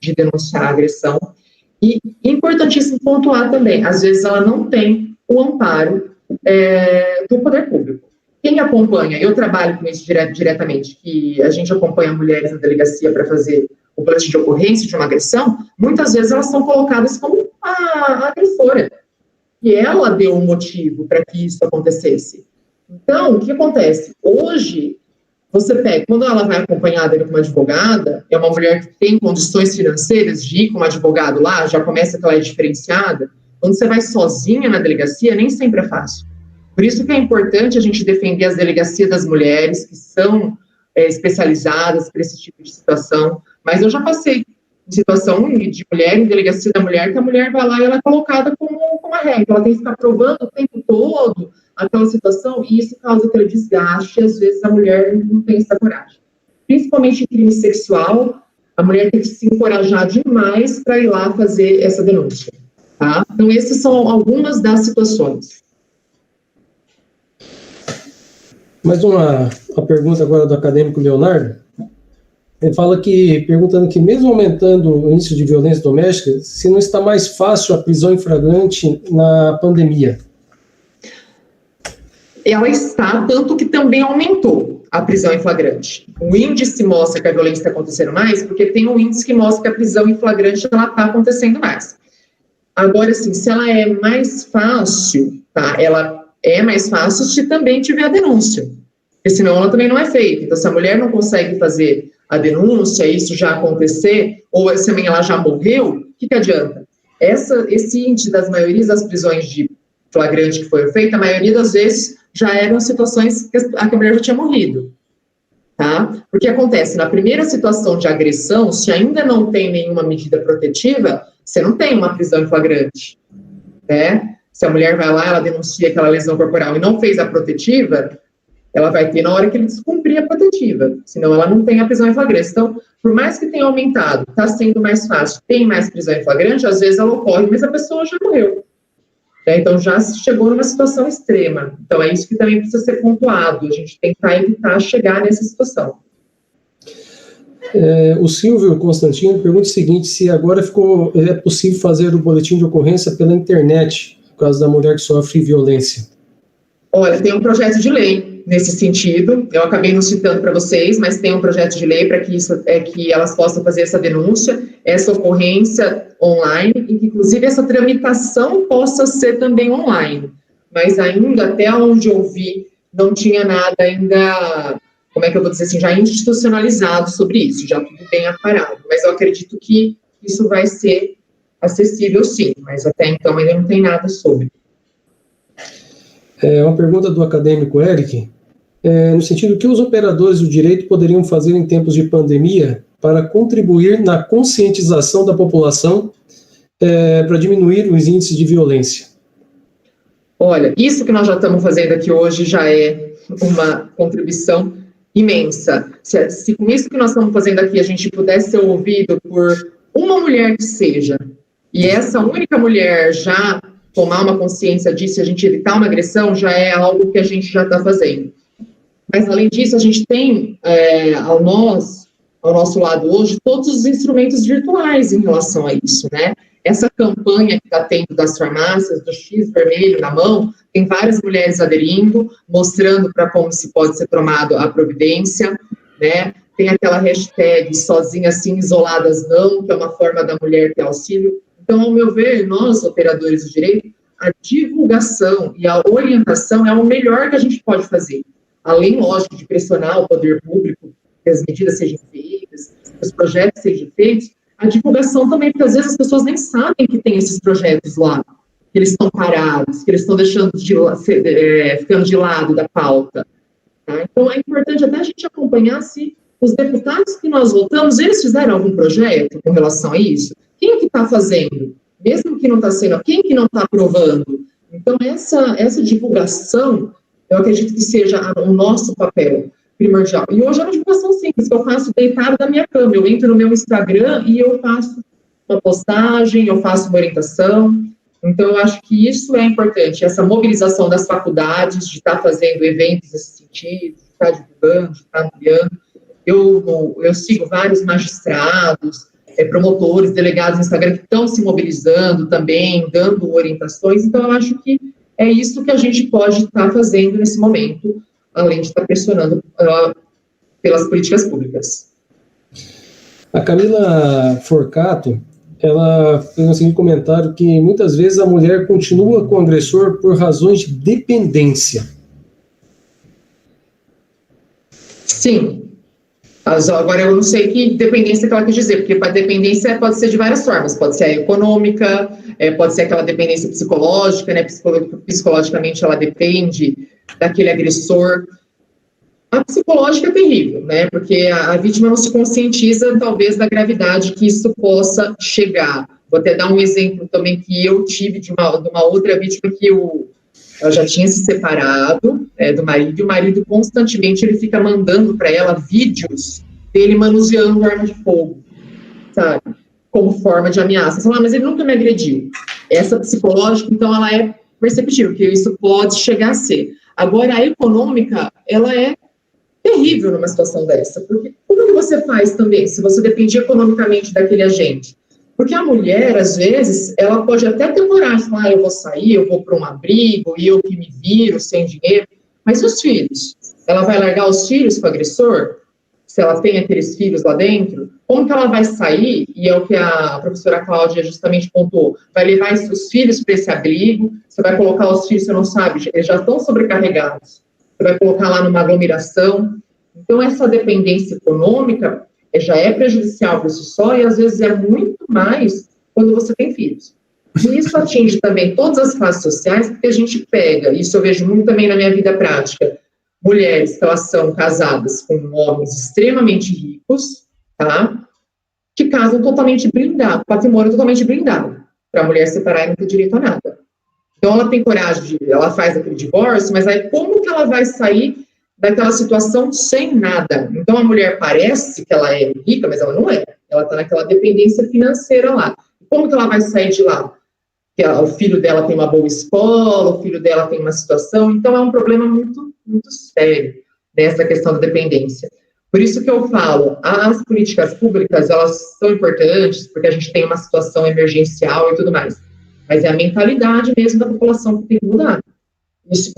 de denunciar a agressão. E, importantíssimo pontuar também, às vezes, ela não tem o amparo do poder público. Quem acompanha, eu trabalho com isso diretamente, que a gente acompanha mulheres na delegacia para fazer o boletim de ocorrência de uma agressão, muitas vezes elas são colocadas como a agressora, e ela deu um motivo para que isso acontecesse. Então, o que acontece? Hoje, você pega, quando ela vai acompanhada com uma advogada, é uma mulher que tem condições financeiras de ir com um advogado lá, já começa que ela é diferenciada. Quando você vai sozinha na delegacia, nem sempre é fácil. Por isso que é importante a gente defender as delegacias das mulheres, que são especializadas para esse tipo de situação. Mas eu já passei em situação de mulher, em delegacia da mulher, que a mulher vai lá e ela é colocada como uma regra. Ela tem que ficar provando o tempo todo aquela situação, e isso causa aquele desgaste, e às vezes a mulher não tem essa coragem. Principalmente em crime sexual, a mulher tem que se encorajar demais para ir lá fazer essa denúncia. Tá? Então, essas são algumas das situações. Mais uma pergunta agora do acadêmico Leonardo. Ele fala que, perguntando que mesmo aumentando o índice de violência doméstica, se não está mais fácil a prisão em flagrante na pandemia? Ela está, tanto que também aumentou a prisão em flagrante. O índice mostra que a violência está acontecendo mais, porque tem um índice que mostra que a prisão em flagrante está acontecendo mais. Agora, assim, se ela é mais fácil, tá? Ela é mais fácil se também tiver a denúncia, porque senão ela também não é feita. Então, se a mulher não consegue fazer a denúncia, isso já acontecer, ou se também ela já morreu, o que adianta? Esse índice das maiorias das prisões de flagrante que foi feita, a maioria das vezes já eram situações que a mulher já tinha morrido, tá? Porque acontece, na primeira situação de agressão, se ainda não tem nenhuma medida protetiva, você não tem uma prisão em flagrante, né? Se a mulher vai lá, ela denuncia aquela lesão corporal e não fez a protetiva, ela vai ter na hora que ele descumprir a protetiva, senão ela não tem a prisão em flagrante. Então, por mais que tenha aumentado, está sendo mais fácil, tem mais prisão em flagrante, às vezes ela ocorre, mas a pessoa já morreu. Então, já chegou numa situação extrema. Então, é isso que também precisa ser pontuado, a gente tentar evitar chegar nessa situação. O Silvio Constantino pergunta o seguinte, se agora é possível fazer o boletim de ocorrência pela internet, por causa da mulher que sofre violência. Olha, tem um projeto de lei nesse sentido, eu acabei não citando para vocês, mas tem um projeto de lei para que elas possam fazer essa denúncia, essa ocorrência online, e que inclusive essa tramitação possa ser também online, mas ainda, até onde eu vi, não tinha nada ainda, como é que eu vou dizer assim, já institucionalizado sobre isso, já tudo bem aparado, mas eu acredito que isso vai ser acessível sim, mas até então ainda não tem nada sobre. Uma pergunta do acadêmico Eric, no sentido que os operadores do direito poderiam fazer em tempos de pandemia para contribuir na conscientização da população para diminuir os índices de violência? Olha, isso que nós já estamos fazendo aqui hoje já é uma contribuição imensa. Se com isso que nós estamos fazendo aqui a gente pudesse ser ouvido por uma mulher que seja, e essa única mulher já tomar uma consciência disso, a gente evitar uma agressão, já é algo que a gente já está fazendo. Mas, além disso, a gente tem ao nosso lado hoje todos os instrumentos virtuais em relação a isso, né? Essa campanha que está tendo das farmácias, do X vermelho na mão, tem várias mulheres aderindo, mostrando para como se pode ser tomado a providência, né? Tem aquela hashtag sozinhas sim, isoladas não, que é uma forma da mulher ter auxílio. Então, ao meu ver, nós, operadores do direito, a divulgação e a orientação é o melhor que a gente pode fazer. Além, lógico, de pressionar o poder público, que as medidas sejam feitas, que os projetos sejam feitos, a divulgação também, porque às vezes as pessoas nem sabem que tem esses projetos lá, que eles estão parados, que eles estão ficando de lado da pauta. Tá? Então, é importante até a gente acompanhar se os deputados que nós votamos, eles fizeram algum projeto com relação a isso? Quem é que está fazendo? Mesmo que não está sendo, quem que não está aprovando? Então, essa divulgação, eu acredito que seja o nosso papel primordial. E hoje é uma divulgação simples, que eu faço deitado da minha cama. Eu entro no meu Instagram e eu faço uma postagem, eu faço uma orientação. Então, eu acho que isso é importante, essa mobilização das faculdades, de estar fazendo eventos nesse sentido, de estar divulgando, de estar ampliando. Eu sigo vários magistrados, promotores, delegados no Instagram que estão se mobilizando também, dando orientações. Então, eu acho que é isso que a gente pode estar fazendo nesse momento, além de estar pressionando pelas políticas públicas. A Camila Forcato, ela fez o seguinte comentário, que muitas vezes a mulher continua com o agressor por razões de dependência. Sim. Agora, eu não sei que dependência que ela quer dizer, porque a dependência pode ser de várias formas, pode ser a econômica, pode ser aquela dependência psicológica, né? Psicologicamente ela depende daquele agressor. A psicológica é terrível, né? Porque a vítima não se conscientiza, talvez, da gravidade que isso possa chegar. Vou até dar um exemplo também que eu tive de uma outra vítima que ela já tinha se separado do marido, e o marido constantemente ele fica mandando para ela vídeos dele manuseando arma de fogo, sabe? Como forma de ameaça. Você fala, mas ele nunca me agrediu. Essa psicológica, então, ela é perceptível, que isso pode chegar a ser. Agora, a econômica, ela é terrível numa situação dessa, porque como que você faz também, se você depende economicamente daquele agente? Porque a mulher, às vezes, ela pode até ter coragem de falar, eu vou sair, eu vou para um abrigo, e eu que me viro sem dinheiro, mas e os filhos? Ela vai largar os filhos para o agressor? Se ela tem aqueles filhos lá dentro? Como que ela vai sair? E é o que a professora Cláudia justamente pontuou, vai levar os filhos para esse abrigo, você vai colocar os filhos, você não sabe, eles já estão sobrecarregados, você vai colocar lá numa aglomeração. Então, essa dependência econômica já é prejudicial por si só, e às vezes é muito mais quando você tem filhos. E isso atinge também todas as classes sociais, porque a gente pega, isso eu vejo muito também na minha vida prática, mulheres que elas são casadas com homens extremamente ricos, tá? Que casam totalmente blindado, patrimônio totalmente blindado, para a mulher separar e não ter direito a nada. Então, ela tem coragem ela faz aquele divórcio, mas aí como que ela vai sair daquela situação sem nada? Então, a mulher parece que ela é rica, mas ela não é. Ela está naquela dependência financeira lá. Como que ela vai sair de lá? Porque o filho dela tem uma boa escola, o filho dela tem uma situação, então é um problema muito, muito sério dessa questão da dependência. Por isso que eu falo, as políticas públicas, elas são importantes, porque a gente tem uma situação emergencial e tudo mais, mas é a mentalidade mesmo da população que tem que mudar.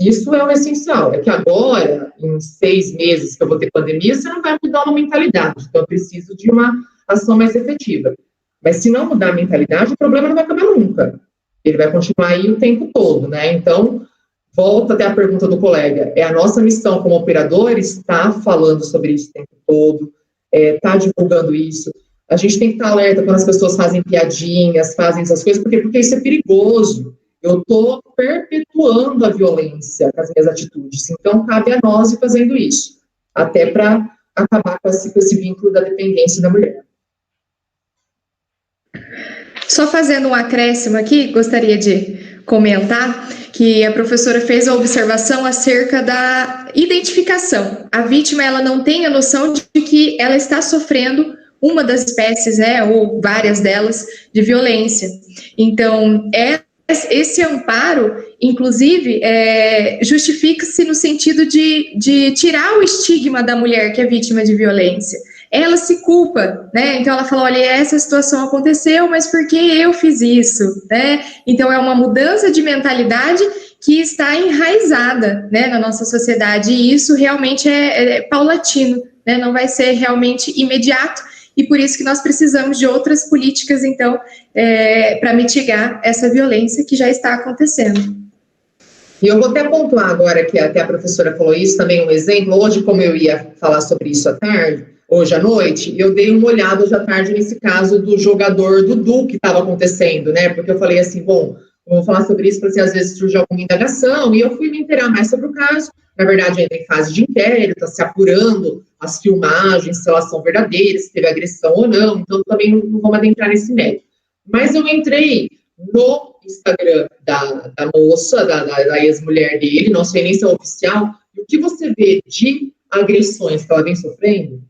Isso é o essencial, é que agora, em 6 meses que eu vou ter pandemia, você não vai mudar uma mentalidade, então eu preciso de uma ação mais efetiva. Mas se não mudar a mentalidade, o problema não vai acabar nunca. Ele vai continuar aí o tempo todo, né? Então, volta até a pergunta do colega, é a nossa missão como operadores estar falando sobre isso o tempo todo, estar divulgando isso. A gente tem que estar alerta quando as pessoas fazem piadinhas, fazem essas coisas, porque isso é perigoso. Eu estou perpetuando a violência com as minhas atitudes. Então, cabe a nós ir fazendo isso, até para acabar com esse vínculo da dependência da mulher. Só fazendo um acréscimo aqui, gostaria de comentar que a professora fez a observação acerca da identificação. A vítima, ela não tem a noção de que ela está sofrendo uma das espécies, né, ou várias delas, de violência. Então, esse amparo, inclusive, justifica-se no sentido de tirar o estigma da mulher que é vítima de violência. Ela se culpa, né? Então ela fala, olha, essa situação aconteceu, mas por que eu fiz isso, né? Então é uma mudança de mentalidade que está enraizada, né, na nossa sociedade, e isso realmente é paulatino, né? Não vai ser realmente imediato, e por isso que nós precisamos de outras políticas, então, para mitigar essa violência que já está acontecendo. E eu vou até pontuar agora que até a professora falou isso, também um exemplo, hoje, como eu ia falar sobre isso à tarde, hoje à noite, eu dei uma olhada hoje à tarde nesse caso do jogador Dudu que estava acontecendo, né? Porque eu falei assim, bom, vamos falar sobre isso, porque às vezes surge alguma indagação, e eu fui me inteirar mais sobre o caso. Na verdade, ainda em fase de inquérito, está se apurando as filmagens, se elas são verdadeiras, se teve agressão ou não, então também não vamos adentrar nesse mérito. Mas eu entrei no Instagram da moça, da ex-mulher dele, não sei nem se é oficial, e o que você vê de agressões que ela vem sofrendo,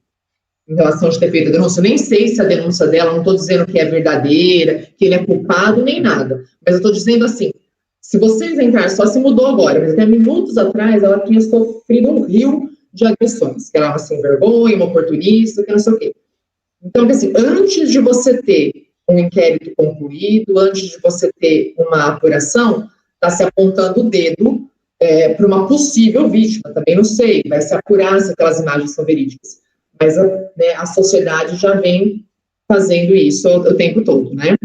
em relação de ter feito a denúncia, eu nem sei se a denúncia dela, não estou dizendo que é verdadeira, que ele é culpado, nem nada, mas eu estou dizendo assim, se vocês entrarem, só se mudou agora, mas até minutos atrás ela tinha sofrido um rio de agressões, que ela era uma sem vergonha, uma oportunista, que não sei o quê. Então, assim, antes de você ter um inquérito concluído, antes de você ter uma apuração, está se apontando o dedo para uma possível vítima, também não sei, vai se apurar se aquelas imagens são verídicas. Mas a sociedade já vem fazendo isso o tempo todo, né?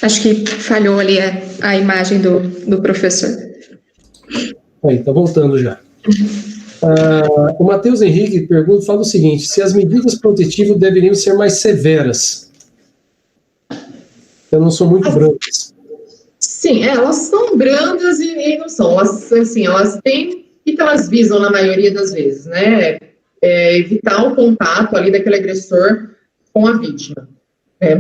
Acho que falhou ali a imagem do professor. Aí, tá voltando já. O Matheus Henrique fala o seguinte, se as medidas protetivas deveriam ser mais severas. Eu não sou muito brancas. Sim, elas são brandas e não são. Elas têm o que elas visam na maioria das vezes, né? Evitar o contato ali daquele agressor com a vítima.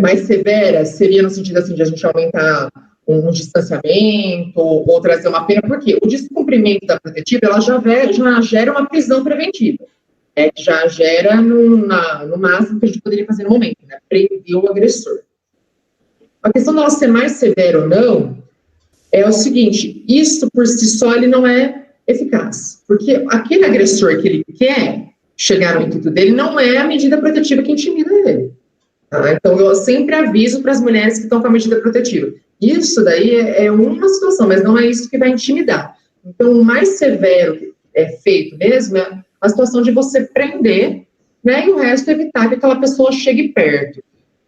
Mais severa seria no sentido assim de a gente aumentar um distanciamento ou trazer uma pena, porque o descumprimento da protetiva ela já gera uma prisão preventiva, que já gera no máximo que a gente poderia fazer no momento, né? Prender o agressor. A questão dela ser mais severa ou não é o seguinte, isso por si só ele não é eficaz, porque aquele agressor que ele quer chegar no intuito dele não é a medida protetiva que intimida ele. Tá? Então eu sempre aviso para as mulheres que estão com a medida protetiva. Isso daí é uma situação, mas não é isso que vai intimidar. Então o mais severo que é feito mesmo é a situação de você prender, né, e o resto evitar que aquela pessoa chegue perto.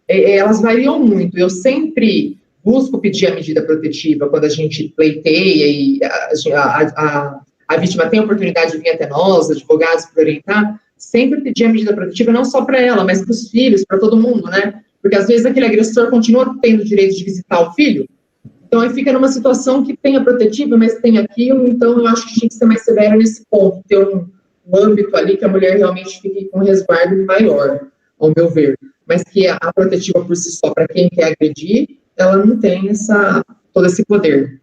Elas variam muito. Eu sempre busco pedir a medida protetiva quando a gente pleiteia e a vítima tem a oportunidade de vir até nós, advogados, para orientar, sempre pedir a medida protetiva não só para ela, mas para os filhos, para todo mundo, né? Porque às vezes aquele agressor continua tendo o direito de visitar o filho, então aí fica numa situação que tem a protetiva, mas tem aquilo, então eu acho que tinha que ser mais severo nesse ponto, ter um âmbito ali que a mulher realmente fique com um resguardo maior, ao meu ver. Mas que a protetiva por si só, para quem quer agredir, ela não tem todo esse poder.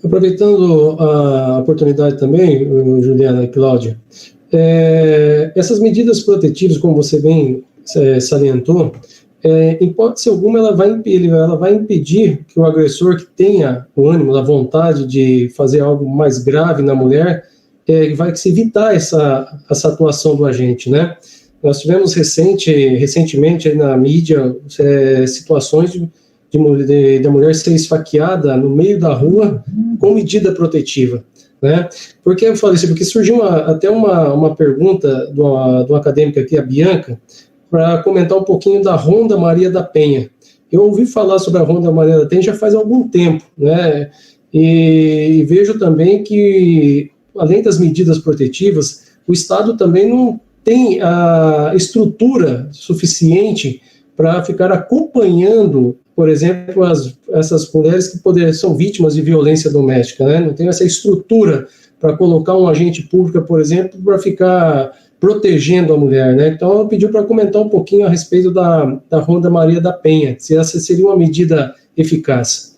Aproveitando a oportunidade também, Juliana e Cláudia, essas medidas protetivas, como você bem salientou, em hipótese alguma ela vai impedir que o agressor que tenha o ânimo, a vontade de fazer algo mais grave na mulher, vai se evitar essa atuação do agente, né? Nós tivemos recentemente aí na mídia situações da mulher ser esfaqueada no meio da rua com medida protetiva, né? Por que eu falei isso? Porque surgiu até uma pergunta do acadêmico aqui, a Bianca, para comentar um pouquinho da Ronda Maria da Penha. Eu ouvi falar sobre a Ronda Maria da Penha já faz algum tempo, né? E vejo também que, além das medidas protetivas, o Estado também não tem a estrutura suficiente para ficar acompanhando, por exemplo, essas mulheres que são vítimas de violência doméstica, né? Não tem essa estrutura para colocar um agente público, por exemplo, para ficar protegendo a mulher, né? Então, ela pediu para comentar um pouquinho a respeito da Ronda Maria da Penha, se essa seria uma medida eficaz.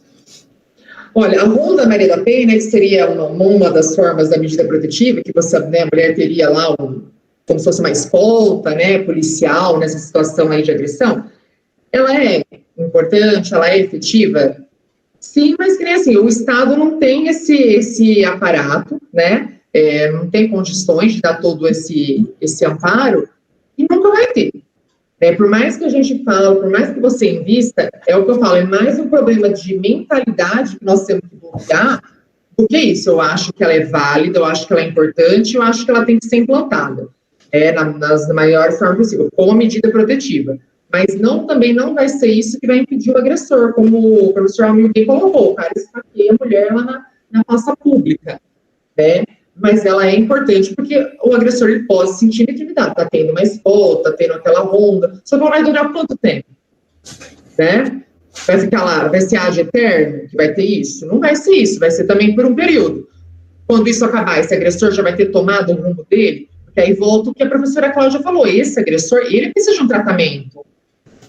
Olha, a Ronda Maria da Penha, né, que seria uma das formas da medida protetiva, que você, né, a mulher teria lá como se fosse uma escolta, né, policial nessa situação aí de agressão, ela é importante, ela é efetiva? Sim, mas que nem assim, o Estado não tem esse aparato, né, não tem condições de dar todo esse amparo e nunca vai ter. Por mais que a gente fale, por mais que você invista, é o que eu falo, é mais um problema de mentalidade que nós temos que bloquear do que isso. Eu acho que ela é válida, eu acho que ela é importante, eu acho que ela tem que ser implantada nas maiores formas possíveis, como medida protetiva. Mas também não vai ser isso que vai impedir o agressor, como o professor Almir colocou, o cara esfaqueia a mulher lá na praça pública, né? Mas ela é importante porque o agressor ele pode sentir intimidade, tá tendo uma escolta, tá tendo aquela ronda, só que vai durar quanto tempo? Né? Vai ficar lá, vai ser ad eterno que vai ter isso? Não vai ser isso, vai ser também por um período. Quando isso acabar, esse agressor já vai ter tomado o rumo dele, porque aí volta o que a professora Cláudia falou, esse agressor, ele precisa de um tratamento.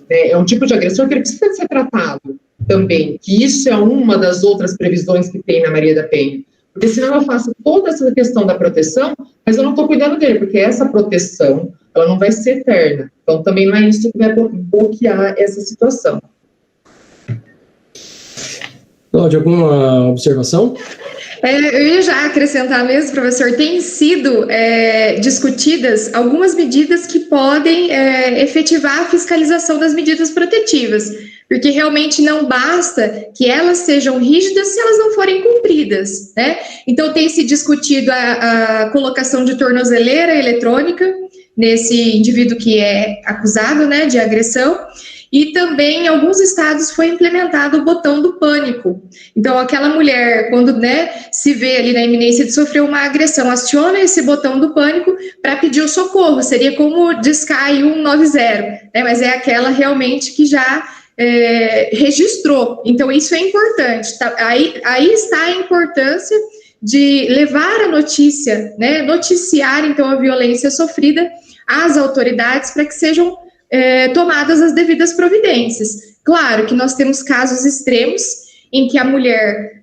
É um tipo de agressor que ele precisa ser tratado também, que isso é uma das outras previsões que tem na Maria da Penha. Porque senão eu faço toda essa questão da proteção, mas eu não estou cuidando dele, porque essa proteção, ela não vai ser eterna. Então, também não é isso que vai bloquear essa situação. Cláudia, alguma observação? Eu ia já acrescentar mesmo, professor, tem sido discutidas algumas medidas que podem efetivar a fiscalização das medidas protetivas, porque realmente não basta que elas sejam rígidas se elas não forem cumpridas, né? Então, tem se discutido a colocação de tornozeleira eletrônica nesse indivíduo que é acusado, né, de agressão, e também em alguns estados foi implementado o botão do pânico. Então, aquela mulher, quando, né, se vê ali na iminência de sofrer uma agressão, aciona esse botão do pânico para pedir o socorro. Seria como discar 190, né, mas é aquela realmente que já registrou. Então, isso é importante. Tá? Aí está a importância de levar a notícia, né, noticiar, então, a violência sofrida às autoridades para que sejam tomadas as devidas providências. Claro que nós temos casos extremos em que a mulher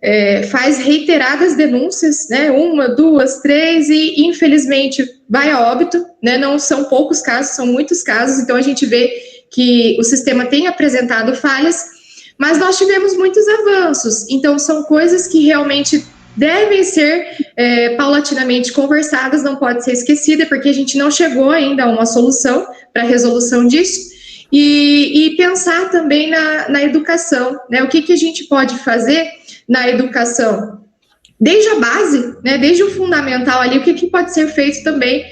faz reiteradas denúncias, né, 1, 2, 3, e infelizmente vai a óbito, né, não são poucos casos, são muitos casos, então a gente vê que o sistema tem apresentado falhas, mas nós tivemos muitos avanços, então são coisas que realmente devem ser paulatinamente conversadas, não pode ser esquecida, porque a gente não chegou ainda a uma solução para a resolução disso, e pensar também na educação, né? O que a gente pode fazer na educação? Desde a base, né? Desde o fundamental ali, o que pode ser feito também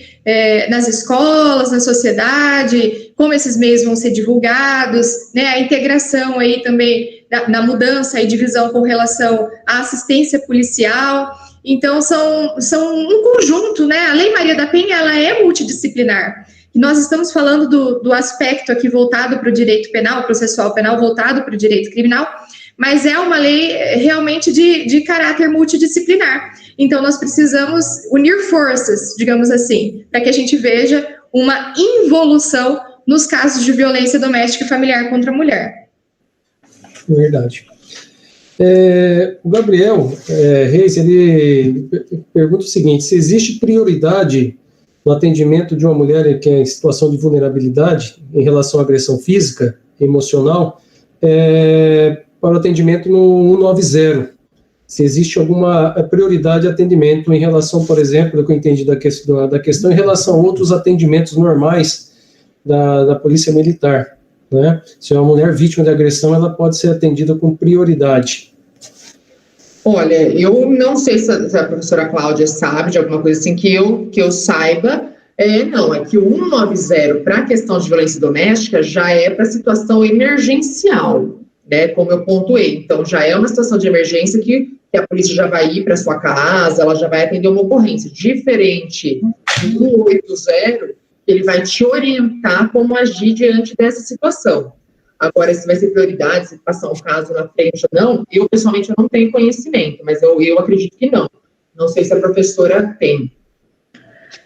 nas escolas, na sociedade, como esses meios vão ser divulgados, né? A integração aí também na mudança e divisão com relação à assistência policial. Então, são um conjunto, né? A Lei Maria da Penha, ela é multidisciplinar. E nós estamos falando do aspecto aqui voltado para o direito penal, processual penal, voltado para o direito criminal, mas é uma lei realmente de caráter multidisciplinar. Então, nós precisamos unir forças, digamos assim, para que a gente veja uma involução nos casos de violência doméstica e familiar contra a mulher. Verdade. O Gabriel Reis, ele pergunta o seguinte: se existe prioridade no atendimento de uma mulher que é em situação de vulnerabilidade em relação à agressão física, emocional, para o atendimento no 190. Se existe alguma prioridade de atendimento em relação, por exemplo, que eu entendi da questão, em relação a outros atendimentos normais da Polícia Militar, né? Se é uma mulher vítima de agressão, ela pode ser atendida com prioridade. Olha, eu não sei se a professora Cláudia sabe de alguma coisa assim que eu saiba. Não, é que o 190 para a questão de violência doméstica já é para situação emergencial, né? Como eu pontuei. Então, já é uma situação de emergência que a polícia já vai ir para sua casa, ela já vai atender uma ocorrência. Diferente do 180, ele vai te orientar como agir diante dessa situação. Agora, se vai ser prioridade, se passar um caso na frente ou não, eu, pessoalmente, não tenho conhecimento, mas eu acredito que não. Não sei se a professora tem.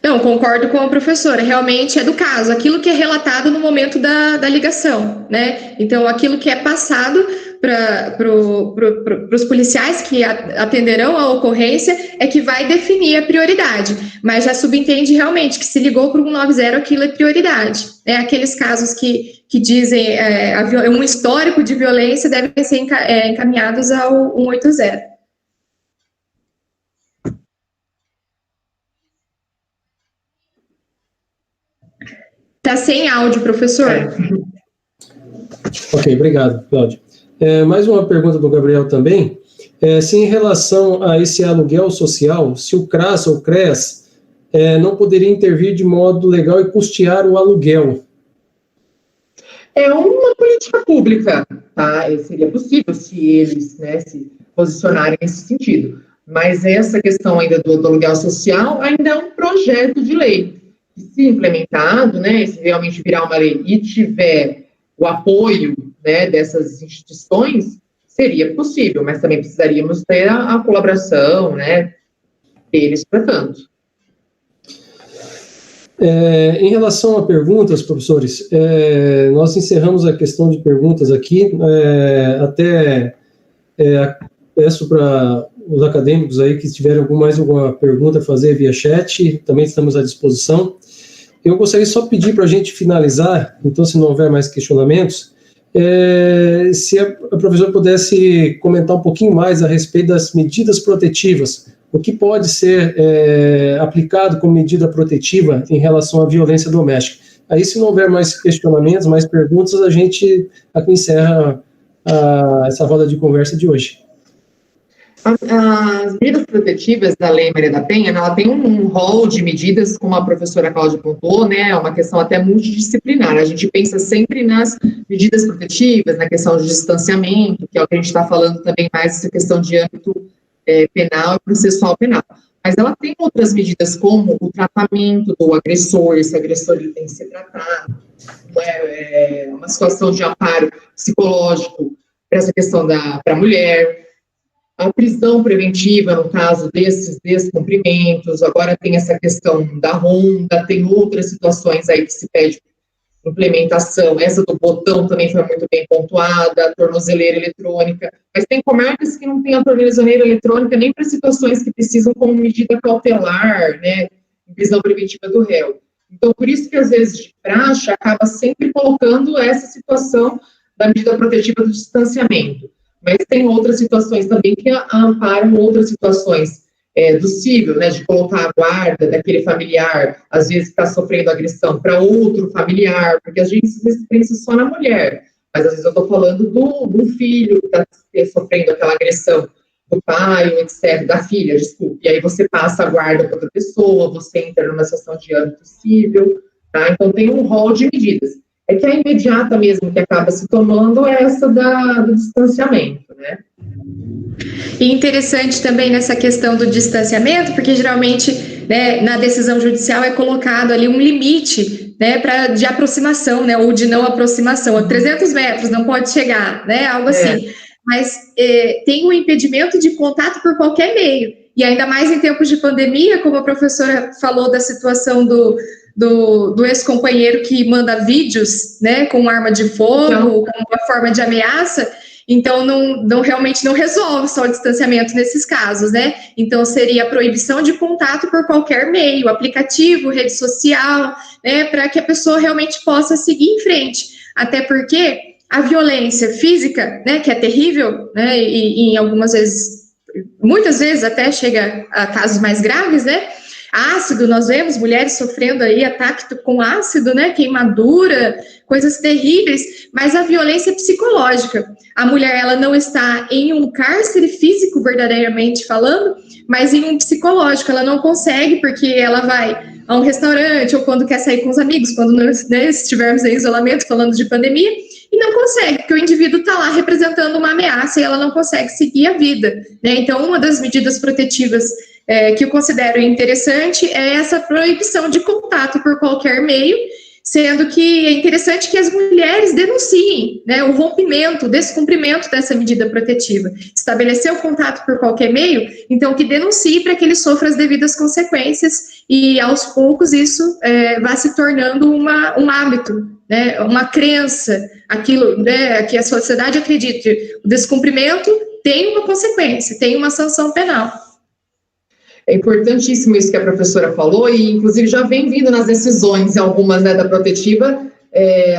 Não, concordo com a professora, realmente é do caso, aquilo que é relatado no momento da ligação, né? Então, aquilo que é passado para os policiais que atenderão a ocorrência é que vai definir a prioridade, mas já subentende realmente que se ligou para o 190, aquilo é prioridade. Né? Aqueles casos que dizem um histórico de violência devem ser encaminhados ao 180. Está sem áudio, professor. Ok, obrigado, Cláudio. Mais uma pergunta do Gabriel também. Se em relação a esse aluguel social, se o CRAS ou CREAS não poderia intervir de modo legal e custear o aluguel? É uma política pública, tá? Seria possível se eles, né, se posicionarem nesse sentido. Mas essa questão ainda do aluguel social ainda é um projeto de lei. Se implementado, né, se realmente virar uma lei e tiver o apoio, né, dessas instituições, seria possível, mas também precisaríamos ter a colaboração, né, deles para tanto. Em relação a perguntas, professores, nós encerramos a questão de perguntas aqui, peço para os acadêmicos aí que tiverem mais alguma pergunta a fazer via chat, também estamos à disposição. Eu gostaria só de pedir para a gente finalizar, então, se não houver mais questionamentos, se a professora pudesse comentar um pouquinho mais a respeito das medidas protetivas, o que pode ser aplicado como medida protetiva em relação à violência doméstica. Aí, se não houver mais questionamentos, mais perguntas, a gente aqui encerra essa roda de conversa de hoje. As medidas protetivas da Lei Maria da Penha, ela tem um rol de medidas, como a professora Cláudia pontuou, né, é uma questão até multidisciplinar. A gente pensa sempre nas medidas protetivas, na questão de distanciamento, que é o que a gente está falando também mais, essa questão de âmbito penal e processual penal. Mas ela tem outras medidas, como o tratamento do agressor, esse agressor ele tem que ser tratado, uma situação de amparo psicológico para essa questão para a mulher, a prisão preventiva, no caso desses descumprimentos, agora tem essa questão da ronda, tem outras situações aí que se pede implementação, essa do botão também foi muito bem pontuada, a tornozeleira eletrônica, mas tem comarcas que não tem a tornozeleira eletrônica nem para situações que precisam como medida cautelar, né, prisão preventiva do réu. Então, por isso que às vezes de praxe acaba sempre colocando essa situação da medida protetiva do distanciamento. Mas tem outras situações também que amparam outras situações do cível, né, de colocar a guarda daquele familiar, às vezes está sofrendo agressão para outro familiar, porque a gente às vezes pensa só na mulher, mas às vezes eu estou falando do filho que está sofrendo aquela agressão, do pai, etc., da filha, desculpe, e aí você passa a guarda para outra pessoa, você entra numa situação de âmbito cível, tá? Então tem um rol de medidas. É que a imediata mesmo que acaba se tomando é essa do distanciamento, né? E interessante também nessa questão do distanciamento, porque geralmente, né, na decisão judicial é colocado ali um limite, né, de aproximação, né, ou de não aproximação, 300 metros, não pode chegar, né, algo assim. Mas tem um impedimento de contato por qualquer meio, e ainda mais em tempos de pandemia, como a professora falou da situação do ex-companheiro que manda vídeos, né, com arma de fogo, com uma forma de ameaça. Então, realmente não resolve só o distanciamento nesses casos, né? Então, seria a proibição de contato por qualquer meio, aplicativo, rede social, né? Para que a pessoa realmente possa seguir em frente. Até porque a violência física, né? Que é terrível, né? E algumas vezes, muitas vezes até chega a casos mais graves, né? Ácido, nós vemos mulheres sofrendo aí ataque com ácido, né, queimadura, coisas terríveis, mas a violência psicológica. A mulher, ela não está em um cárcere físico, verdadeiramente falando, mas em um psicológico. Ela não consegue, porque ela vai a um restaurante, ou quando quer sair com os amigos, quando nós, né, estivermos em isolamento, falando de pandemia, e não consegue, porque o indivíduo está lá representando uma ameaça e ela não consegue seguir a vida, né? Então, uma das medidas protetivas que eu considero interessante é essa proibição de contato por qualquer meio, sendo que é interessante que as mulheres denunciem, né, o rompimento, o descumprimento dessa medida protetiva. Estabeleceu o contato por qualquer meio, então que denuncie para que ele sofra as devidas consequências e, aos poucos, isso vá se tornando um hábito, né, uma crença, aquilo, né, que a sociedade acredite. O descumprimento tem uma consequência, tem uma sanção penal. É importantíssimo isso que a professora falou, e inclusive já vem vindo nas decisões, algumas, né, da protetiva,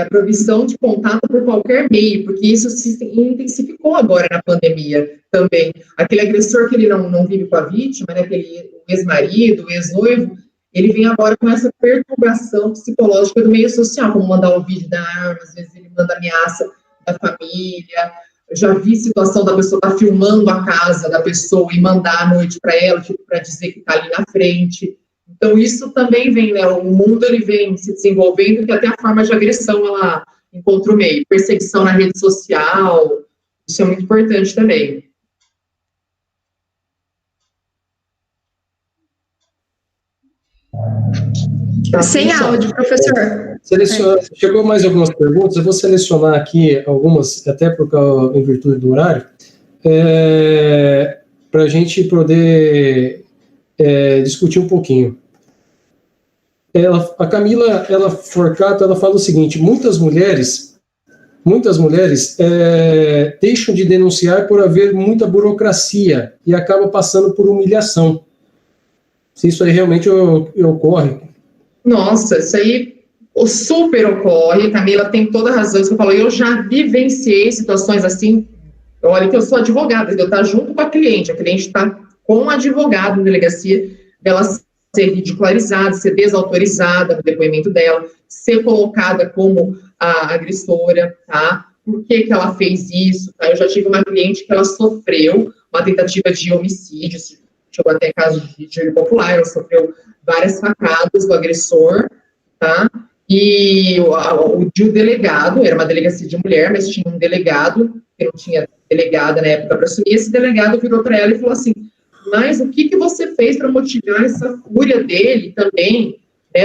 a proibição de contato por qualquer meio, porque isso se intensificou agora na pandemia também. Aquele agressor que ele não vive com a vítima, né, aquele ex-marido, ex-noivo, ele vem agora com essa perturbação psicológica do meio social, como mandar o vídeo da arma, às vezes ele manda ameaça da família. Já vi situação da pessoa estar filmando a casa da pessoa e mandar à noite para ela, tipo, para dizer que está ali na frente. Então, isso também vem, né? O mundo, ele vem se desenvolvendo, que até a forma de agressão, ela encontra o meio. Perseguição na rede social, isso é muito importante também. Sem áudio, professor. Chegou mais algumas perguntas, eu vou selecionar aqui algumas, até em virtude do horário, para a gente poder discutir um pouquinho. A Camila Forcato, ela fala o seguinte: muitas mulheres deixam de denunciar por haver muita burocracia e acabam passando por humilhação. Se isso aí realmente ocorre. Nossa, isso aí super ocorre. Camila tem toda a razão. Você falou, eu já vivenciei situações assim. Olha, que eu sou advogada, eu estou junto com a cliente está com o advogado na delegacia, dela ser ridicularizada, ser desautorizada no depoimento dela, ser colocada como a agressora, tá? Por que ela fez isso? Tá? Eu já tive uma cliente que ela sofreu uma tentativa de homicídio, chegou até caso de júri popular, ela sofreu várias facadas do agressor, tá? E o delegado, era uma delegacia de mulher, mas tinha um delegado, que não tinha delegada na época para assumir, esse delegado virou para ela e falou assim, mas o que você fez para motivar essa fúria dele também?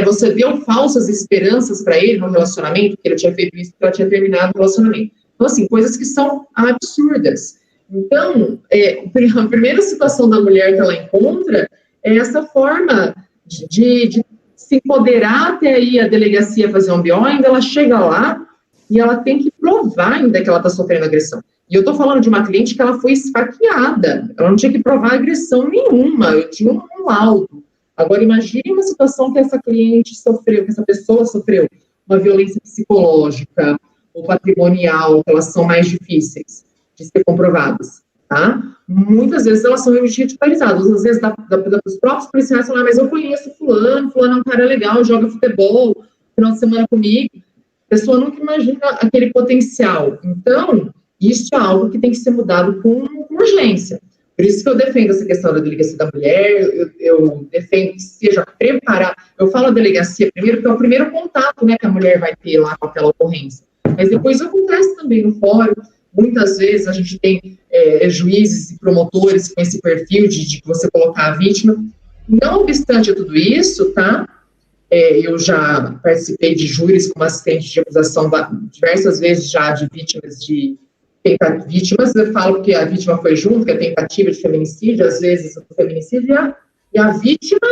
Você deu falsas esperanças para ele no relacionamento, que ele tinha feito isso, que ela tinha terminado o relacionamento. Então, assim, coisas que são absurdas. Então, a primeira situação da mulher que ela encontra é essa forma de se empoderar até aí a delegacia fazer um BO, ainda ela chega lá e ela tem que provar ainda que ela está sofrendo agressão. E eu estou falando de uma cliente que ela foi esfaqueada, ela não tinha que provar agressão nenhuma, eu tinha um laudo. Agora, imagine uma situação que essa cliente sofreu, que essa pessoa sofreu uma violência psicológica ou patrimonial, que elas são mais difíceis de ser comprovadas, tá? Muitas vezes elas são ridicularizadas, às vezes dos próprios policiais falam, mas eu conheço fulano é um cara legal, joga futebol, final de semana comigo. A pessoa nunca imagina aquele potencial. Então, isso é algo que tem que ser mudado com urgência. Por isso que eu defendo essa questão da delegacia da mulher, eu defendo que seja preparada. Eu falo a delegacia primeiro, porque é o primeiro contato, né, que a mulher vai ter lá com aquela ocorrência. Mas depois acontece também no fórum. Muitas vezes a gente tem juízes e promotores com esse perfil de você colocar a vítima. Não obstante tudo isso, tá? Eu já participei de júris como assistente de acusação diversas vezes já de vítimas vítimas, eu falo que a vítima foi junto, que é a tentativa de feminicídio, às vezes o feminicídio, e a vítima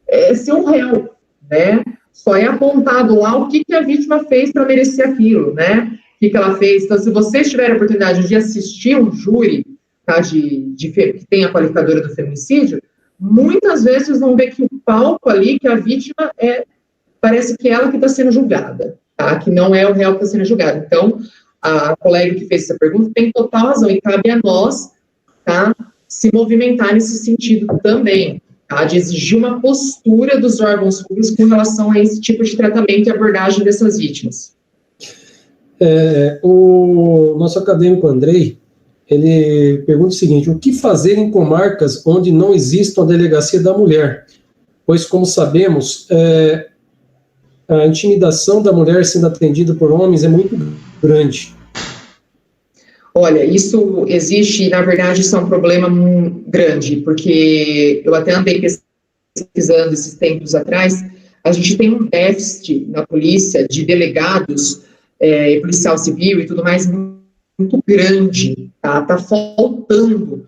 é ser um réu, né? Só é apontado lá o que a vítima fez para merecer aquilo, né? O que ela fez. Então, se vocês tiverem a oportunidade de assistir um júri, tá, que tem a qualificadora do feminicídio, muitas vezes vocês vão ver que o palco ali, que a vítima parece que é ela que está sendo julgada, tá? Que não é o réu que está sendo julgado. Então, a colega que fez essa pergunta tem total razão, e cabe a nós, tá, se movimentar nesse sentido também, tá, de exigir uma postura dos órgãos públicos com relação a esse tipo de tratamento e abordagem dessas vítimas. O nosso acadêmico Andrei, ele pergunta o seguinte: o que fazer em comarcas onde não existe uma delegacia da mulher? Pois, como sabemos, a intimidação da mulher sendo atendida por homens é muito grande. Olha, isso existe, e na verdade isso é um problema grande, porque eu até andei pesquisando esses tempos atrás, a gente tem um déficit na polícia de delegados, policial civil e tudo mais, muito grande, tá? Tá faltando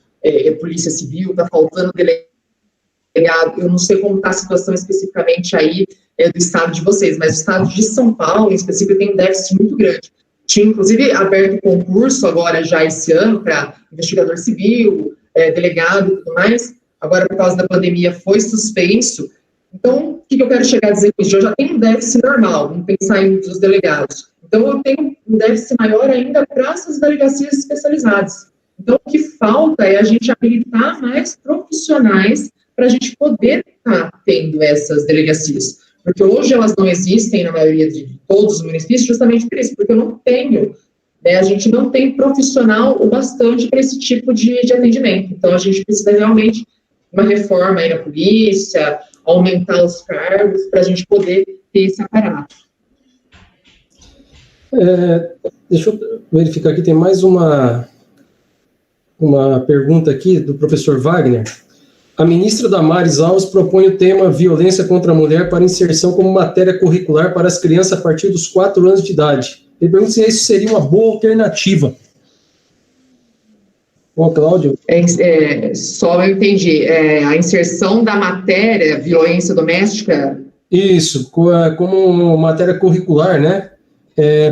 polícia civil, tá faltando delegado. Eu não sei como está a situação especificamente aí do estado de vocês, mas o estado de São Paulo, em específico, tem um déficit muito grande. Tinha, inclusive, aberto concurso agora, já esse ano, para investigador civil, delegado e tudo mais. Agora, por causa da pandemia, foi suspenso. Então, o que eu quero chegar a dizer com isso? Eu já tenho um déficit normal, vamos pensar nos delegados. Então, eu tenho um déficit maior ainda para essas delegacias especializadas. Então, o que falta é a gente habilitar mais profissionais para a gente poder estar tendo essas delegacias. Porque hoje elas não existem na maioria de todos os municípios, justamente por isso, porque eu não tenho, a gente não tem profissional o bastante para esse tipo de atendimento. Então, a gente precisa realmente de uma reforma aí na polícia, aumentar os cargos para a gente poder ter esse aparato. Deixa eu verificar aqui, tem mais uma pergunta aqui do professor Wagner. A ministra Damares Alves propõe o tema violência contra a mulher para inserção como matéria curricular para as crianças a partir dos 4 anos de idade. Ele pergunta se isso seria uma boa alternativa. Bom, Cláudio? Só eu entendi. A inserção da matéria violência doméstica? Isso, como matéria curricular, né?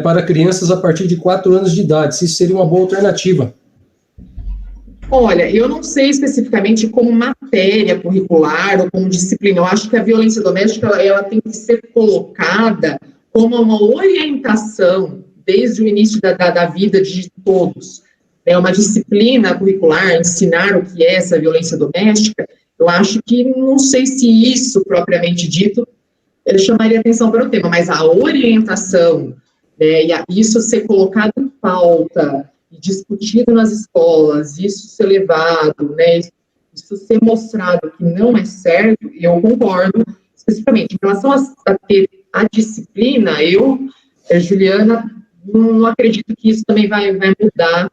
Para crianças a partir de 4 anos de idade. Se isso seria uma boa alternativa. Olha, eu não sei especificamente como matéria curricular ou como disciplina. Eu acho que a violência doméstica ela tem que ser colocada como uma orientação desde o início da vida de todos. É uma disciplina curricular, ensinar o que é essa violência doméstica. Eu acho que, não sei se isso, propriamente dito, chamaria atenção para o tema, mas a orientação, e isso ser colocado em pauta, discutido nas escolas, isso ser levado, isso ser mostrado que não é certo, eu concordo especificamente. Em relação a ter a disciplina, Juliana, não acredito que isso também vai mudar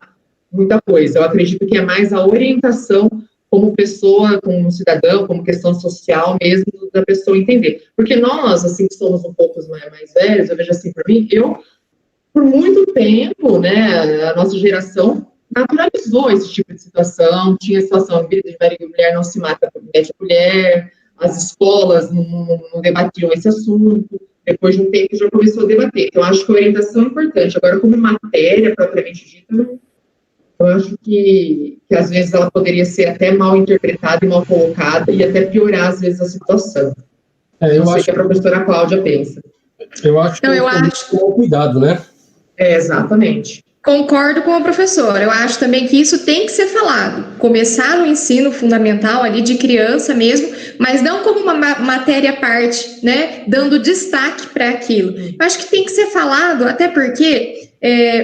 muita coisa. Eu acredito que é mais a orientação como pessoa, como cidadão, como questão social mesmo, da pessoa entender. Porque nós, assim, que somos um pouco mais velhos, eu vejo assim, para mim, por muito tempo, a nossa geração naturalizou esse tipo de situação, tinha a situação de marido e mulher não se mata por mete a mulher, as escolas não debatiam esse assunto, depois de um tempo já começou a debater. Então, eu acho que a orientação é importante. Agora, como matéria propriamente dita, eu acho que às vezes ela poderia ser até mal interpretada e mal colocada e até piorar, às vezes, a situação. Eu sei que a professora Cláudia pensa. Eu acho que com cuidado, né? Exatamente. Concordo com a professora. Eu acho também que isso tem que ser falado. Começar no ensino fundamental ali de criança mesmo, mas não como uma matéria à parte, dando destaque para aquilo. Eu acho que tem que ser falado, até porque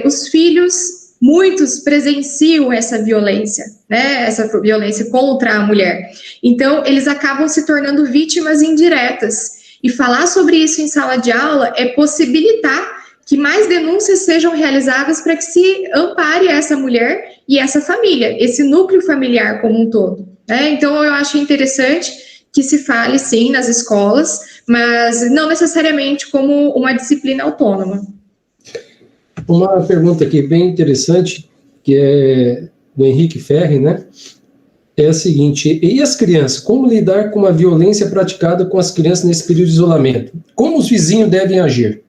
os filhos, muitos presenciam essa violência, essa violência contra a mulher. Então, eles acabam se tornando vítimas indiretas. E falar sobre isso em sala de aula é possibilitar que mais denúncias sejam realizadas para que se ampare essa mulher e essa família, esse núcleo familiar como um todo. Então, eu acho interessante que se fale, sim, nas escolas, mas não necessariamente como uma disciplina autônoma. Uma pergunta aqui bem interessante, que é do Henrique Ferri, é a seguinte: e as crianças? Como lidar com a violência praticada com as crianças nesse período de isolamento? Como os vizinhos devem agir?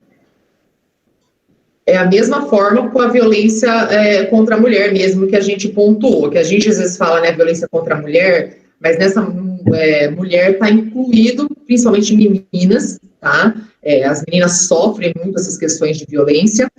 É a mesma forma com a violência contra a mulher mesmo que a gente pontuou, que a gente às vezes fala, violência contra a mulher, mas nessa mulher está incluído principalmente meninas, tá? As meninas sofrem muito essas questões de violência.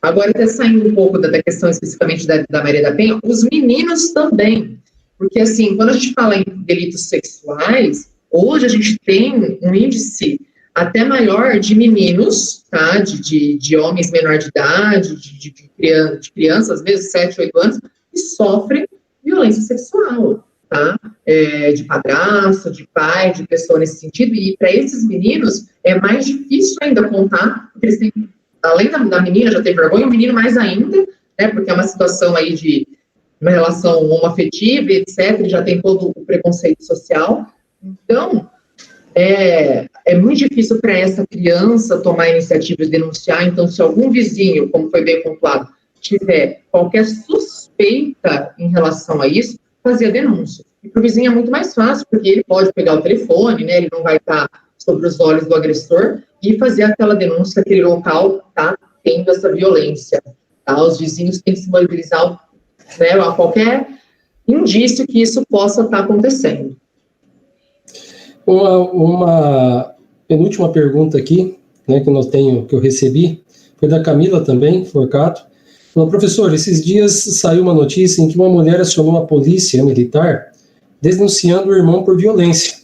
Agora, até saindo um pouco da questão especificamente da Maria da Penha, os meninos também, porque assim, quando a gente fala em delitos sexuais, hoje a gente tem um índice até maior de meninos, tá? De homens menor de idade, de crianças, às vezes 7, 8 anos, que sofrem violência sexual, tá? De padrasto, de pai, de pessoa nesse sentido. E para esses meninos é mais difícil ainda contar, porque eles têm, além da menina já ter vergonha, o menino mais ainda, porque é uma situação aí de uma relação homoafetiva, etc., já tem todo o preconceito social. Então, é muito difícil para essa criança tomar a iniciativa de denunciar. Então, se algum vizinho, como foi bem pontuado, tiver qualquer suspeita em relação a isso, fazer a denúncia. E para o vizinho é muito mais fácil, porque ele pode pegar o telefone, né, ele não vai estar sobre os olhos do agressor, e fazer aquela denúncia que aquele local está tendo essa violência. Tá? Os vizinhos têm que se mobilizar, né, a qualquer indício que isso possa estar acontecendo. Uma penúltima pergunta aqui, né, que eu recebi, foi da Camila também, Forcato. Falou, professor, esses dias saiu uma notícia em que uma mulher acionou a polícia militar denunciando o irmão por violência.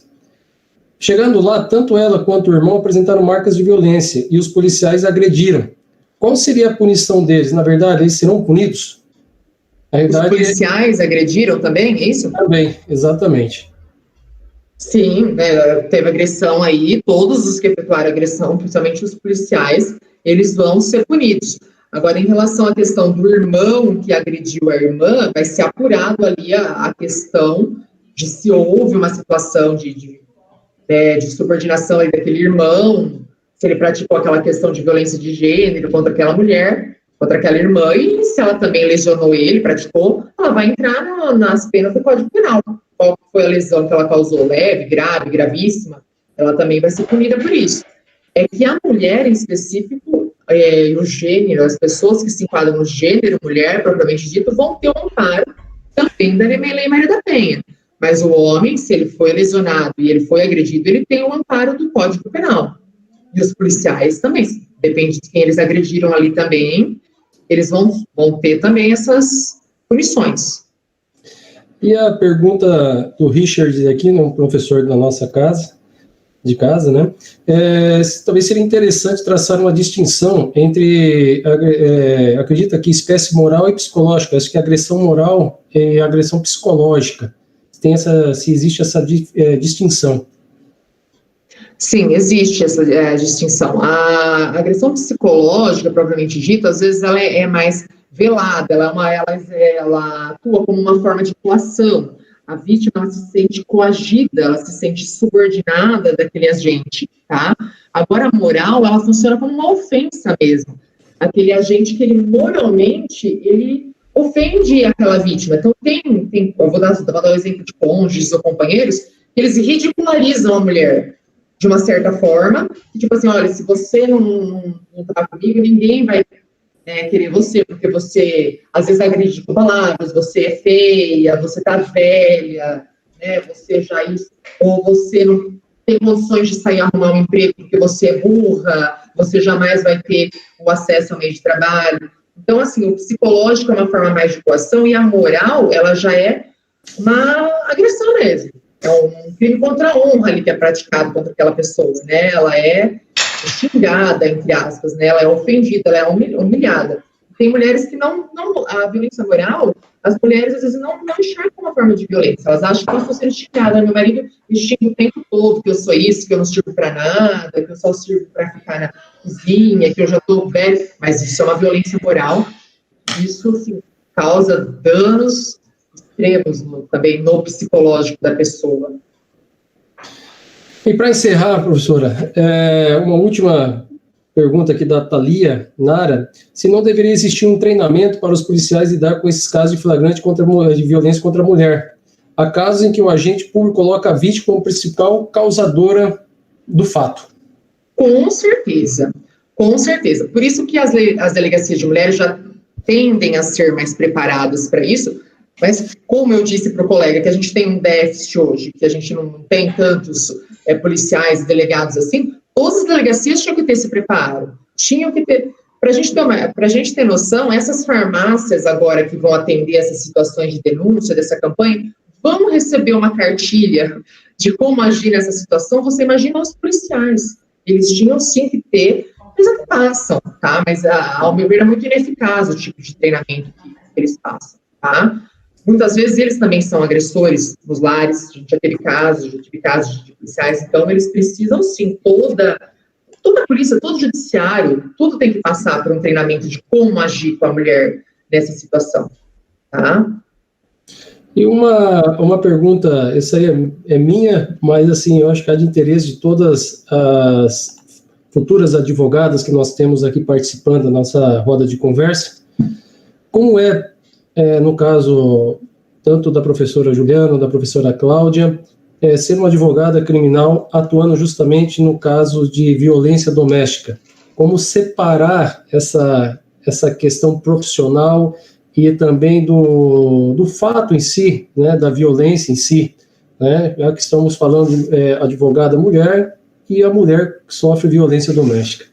Chegando lá, tanto ela quanto o irmão apresentaram marcas de violência e os policiais agrediram. Qual seria a punição deles? Na verdade, eles serão punidos? Os policiais agrediram também, é isso? Também, exatamente. Sim, teve agressão aí, todos os que efetuaram agressão, principalmente os policiais, eles vão ser punidos. Agora, em relação à questão do irmão que agrediu a irmã, vai ser apurado ali a questão de se houve uma situação de subordinação aí daquele irmão, se ele praticou aquela questão de violência de gênero contra aquela mulher, contra aquela irmã, e se ela também lesionou ele, praticou, ela vai entrar nas penas do Código Penal. Qual foi a lesão que ela causou? Leve, grave, gravíssima? Ela também vai ser punida por isso. É que a mulher, em específico, o gênero, as pessoas que se enquadram no gênero mulher, propriamente dito, vão ter um amparo também da Lei Maria da Penha. Mas o homem, se ele foi lesionado e ele foi agredido, ele tem um amparo do Código Penal. E os policiais também, depende de quem eles agrediram ali também, eles vão ter também essas punições. E a pergunta do Richard aqui, um professor da nossa casa, né? Talvez seria interessante traçar uma distinção entre, acredita que espécie moral e psicológica. Acho que agressão moral e agressão psicológica. Se existe essa distinção. Sim, existe essa distinção. A agressão psicológica, propriamente dita, às vezes ela é mais velada, ela atua como uma forma de coação. A vítima ela se sente coagida, ela se sente subordinada daquele agente, tá? Agora, a moral, ela funciona como uma ofensa mesmo. Aquele agente que ele moralmente, ele ofende aquela vítima. Então, eu vou dar o exemplo de cônjuges ou companheiros, eles ridicularizam a mulher de uma certa forma, que, tipo assim, olha, se você não tá comigo, ninguém vai querer você, porque você, às vezes, agride com palavras, você é feia, você tá velha, né, você já isso, ou você não tem condições de sair arrumar um emprego porque você é burra, você jamais vai ter o acesso ao meio de trabalho. Então, assim, o psicológico é uma forma mais de coação e a moral, ela já é uma agressão mesmo. É um crime contra a honra ali que é praticado contra aquela pessoa, né? Ela é xingada, entre aspas, né? Ela é ofendida, ela é humilhada. Tem mulheres que a violência moral, as mulheres às vezes não enxergam uma forma de violência, elas acham que eu estou sendo xingada, meu marido me xinga o tempo todo, que eu sou isso, que eu não sirvo para nada, que eu só sirvo para ficar na cozinha, que eu já estou velha, mas isso é uma violência moral, isso, assim, causa danos extremos também no psicológico da pessoa. E para encerrar, professora, uma última pergunta aqui da Thalia Nara, se não deveria existir um treinamento para os policiais lidar com esses casos de flagrante de violência contra a mulher. Há casos em que o agente público coloca a vítima como principal causadora do fato. Com certeza. Por isso que as delegacias de mulheres já tendem a ser mais preparadas para isso, mas como eu disse para o colega, que a gente tem um déficit hoje, que a gente não tem tantos policiais e delegados assim, todas as delegacias tinham que ter esse preparo, tinham que ter, para a gente ter noção, essas farmácias agora que vão atender essas situações de denúncia dessa campanha, vão receber uma cartilha de como agir nessa situação. Você imagina os policiais, eles tinham sim que ter, eles até passam, tá? Mas ao meu ver é muito ineficaz o tipo de treinamento que eles passam, tá? Muitas vezes eles também são agressores nos lares, a gente já teve casos de policiais, então eles precisam sim, toda a polícia, todo o judiciário, tudo tem que passar por um treinamento de como agir com a mulher nessa situação, tá? E uma pergunta, essa aí é minha, mas assim, eu acho que é de interesse de todas as futuras advogadas que nós temos aqui participando da nossa roda de conversa. Como no caso, tanto da professora Juliana, da professora Cláudia, ser uma advogada criminal atuando justamente no caso de violência doméstica? Como separar essa questão profissional e também do fato em si, né, da violência em si, né, já que estamos falando de advogada mulher e a mulher que sofre violência doméstica.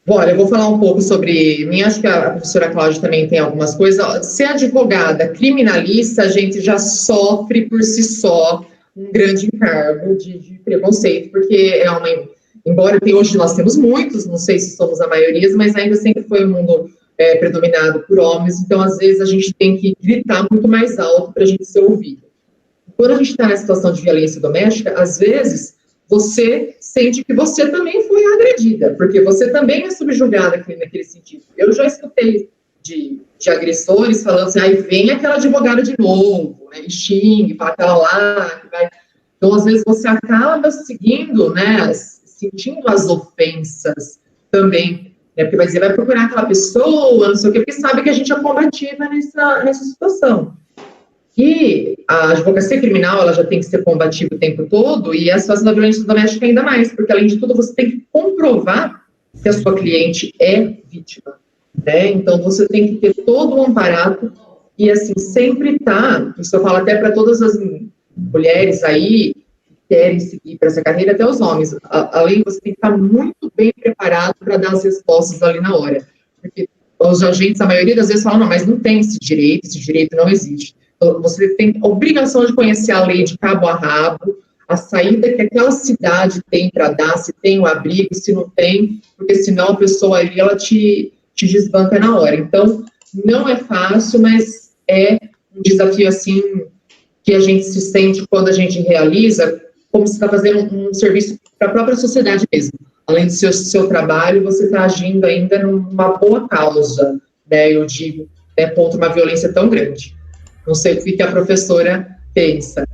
Bom, eu vou falar um pouco sobre mim, acho que a professora Cláudia também tem algumas coisas. Ser advogada criminalista, a gente já sofre por si só um grande encargo de preconceito, porque embora hoje nós temos muitos, não sei se somos a maioria, mas ainda sempre foi um mundo predominado por homens, então às vezes a gente tem que gritar muito mais alto para a gente ser ouvido. Quando a gente está na situação de violência doméstica, às vezes você sente que você também foi agredida, porque você também é subjugada naquele sentido. Eu já escutei de agressores falando assim, aí vem aquela advogada de novo, né, e xingue, fala aquela lá, que vai... Então, às vezes, você acaba seguindo, né, sentindo as ofensas também, né, porque vai dizer, vai procurar aquela pessoa, não sei o quê, porque sabe que a gente é combativa nessa situação. E a advocacia criminal, ela já tem que ser combativa o tempo todo, e a situação da violência doméstica ainda mais, porque, além de tudo, você tem que comprovar que a sua cliente é vítima, né? Então, você tem que ter todo o amparato e, assim, sempre isso eu falo até para todas as mulheres aí que querem seguir para essa carreira, até os homens, além, você tem que estar muito bem preparado para dar as respostas ali na hora, porque os agentes, a maioria das vezes, falam, não, mas não tem esse direito não existe. Então, você tem a obrigação de conhecer a lei de cabo a rabo, a saída que aquela cidade tem para dar, se tem o abrigo, se não tem, porque senão a pessoa ali, ela te desbanca na hora. Então, não é fácil, mas é um desafio, assim, que a gente se sente quando a gente realiza, como se está fazendo um serviço para a própria sociedade mesmo. Além do seu trabalho, você está agindo ainda numa boa causa, né, eu digo, né, contra uma violência tão grande. Não sei o que a professora pensa.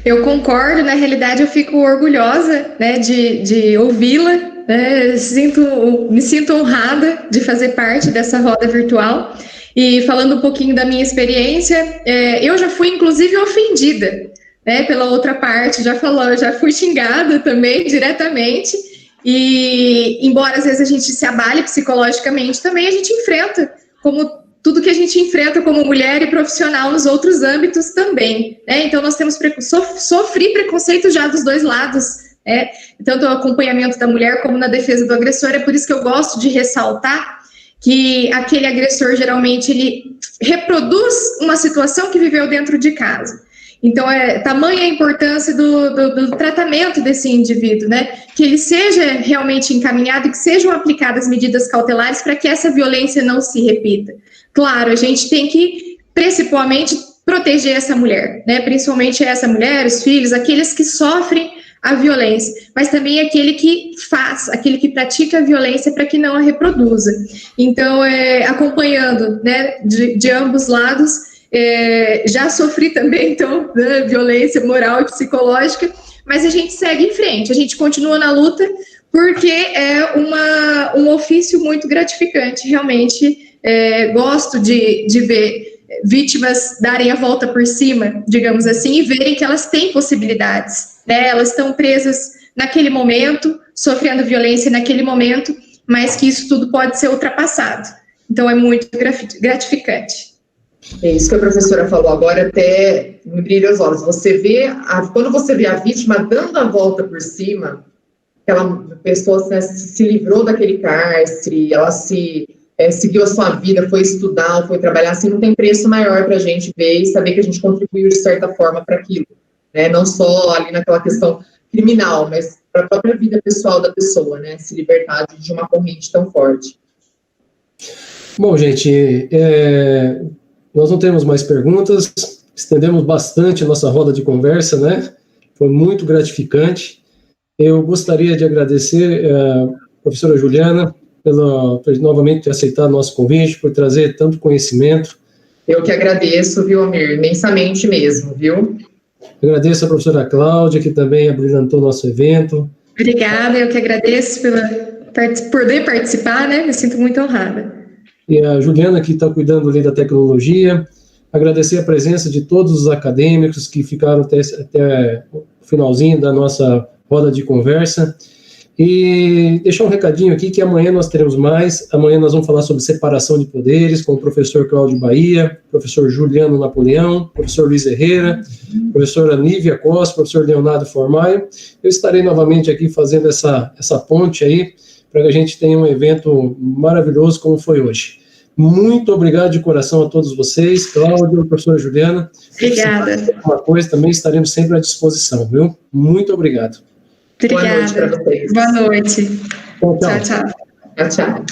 Eu concordo, na realidade eu fico orgulhosa, né, de ouvi-la, né, me sinto honrada de fazer parte dessa roda virtual. E falando um pouquinho da minha experiência, eu já fui inclusive ofendida, né, pela outra parte, já fui xingada também diretamente, e embora às vezes a gente se abale psicologicamente, também a gente enfrenta, como tudo que a gente enfrenta como mulher e profissional nos outros âmbitos também, né? Então, nós temos sofri preconceito já dos dois lados, né? Tanto no acompanhamento da mulher como na defesa do agressor. É por isso que eu gosto de ressaltar que aquele agressor, geralmente, ele reproduz uma situação que viveu dentro de casa. Então, tamanha a importância do tratamento desse indivíduo, né? Que ele seja realmente encaminhado e que sejam aplicadas medidas cautelares para que essa violência não se repita. Claro, a gente tem que, principalmente, proteger essa mulher, né? Principalmente essa mulher, os filhos, aqueles que sofrem a violência, mas também aquele que pratica a violência para que não a reproduza. Então, acompanhando, né, de ambos lados, já sofri também, então, né, violência moral e psicológica, mas a gente segue em frente, a gente continua na luta, porque é um ofício muito gratificante, realmente. Gosto de ver vítimas darem a volta por cima, digamos assim, e verem que elas têm possibilidades, né? Elas estão presas naquele momento, sofrendo violência naquele momento, mas que isso tudo pode ser ultrapassado. Então, é muito gratificante. É isso que a professora falou agora, até me brilha os olhos. Quando você vê a vítima dando a volta por cima, aquela pessoa, né, se livrou daquele cárcere, ela seguiu a sua vida, foi estudar, foi trabalhar, assim, não tem preço maior para a gente ver e saber que a gente contribuiu de certa forma para aquilo, né? Não só ali naquela questão criminal, mas para a própria vida pessoal da pessoa, né? Se libertar de uma corrente tão forte. Bom, gente, nós não temos mais perguntas, estendemos bastante a nossa roda de conversa, né? Foi muito gratificante. Eu gostaria de agradecer a professora Juliana por novamente ter aceitado nosso convite, por trazer tanto conhecimento Eu que agradeço, viu, Amir? Imensamente mesmo, viu? Agradeço a professora Cláudia, que também abrilhantou o nosso evento. Obrigada, eu que agradeço por poder participar, né? Me sinto muito honrada. E a Juliana, que está cuidando ali da tecnologia. Agradecer a presença de todos os acadêmicos que ficaram até o finalzinho da nossa roda de conversa. E deixar um recadinho aqui que amanhã nós teremos mais. Amanhã nós vamos falar sobre separação de poderes com o professor Cláudio Bahia, professor Juliano Napoleão, professor Luiz Herrera, professora Nívia Costa, professor Leonardo Formaio. Eu estarei novamente aqui fazendo essa ponte aí para que a gente tenha um evento maravilhoso como foi hoje. Muito obrigado de coração a todos vocês, Cláudio, professora Juliana. Obrigada. Uma coisa, também estaremos sempre à disposição, viu? Muito obrigado. Obrigada. Boa noite para vocês. Boa noite. Tchau, tchau. Tchau, tchau. Tchau, tchau.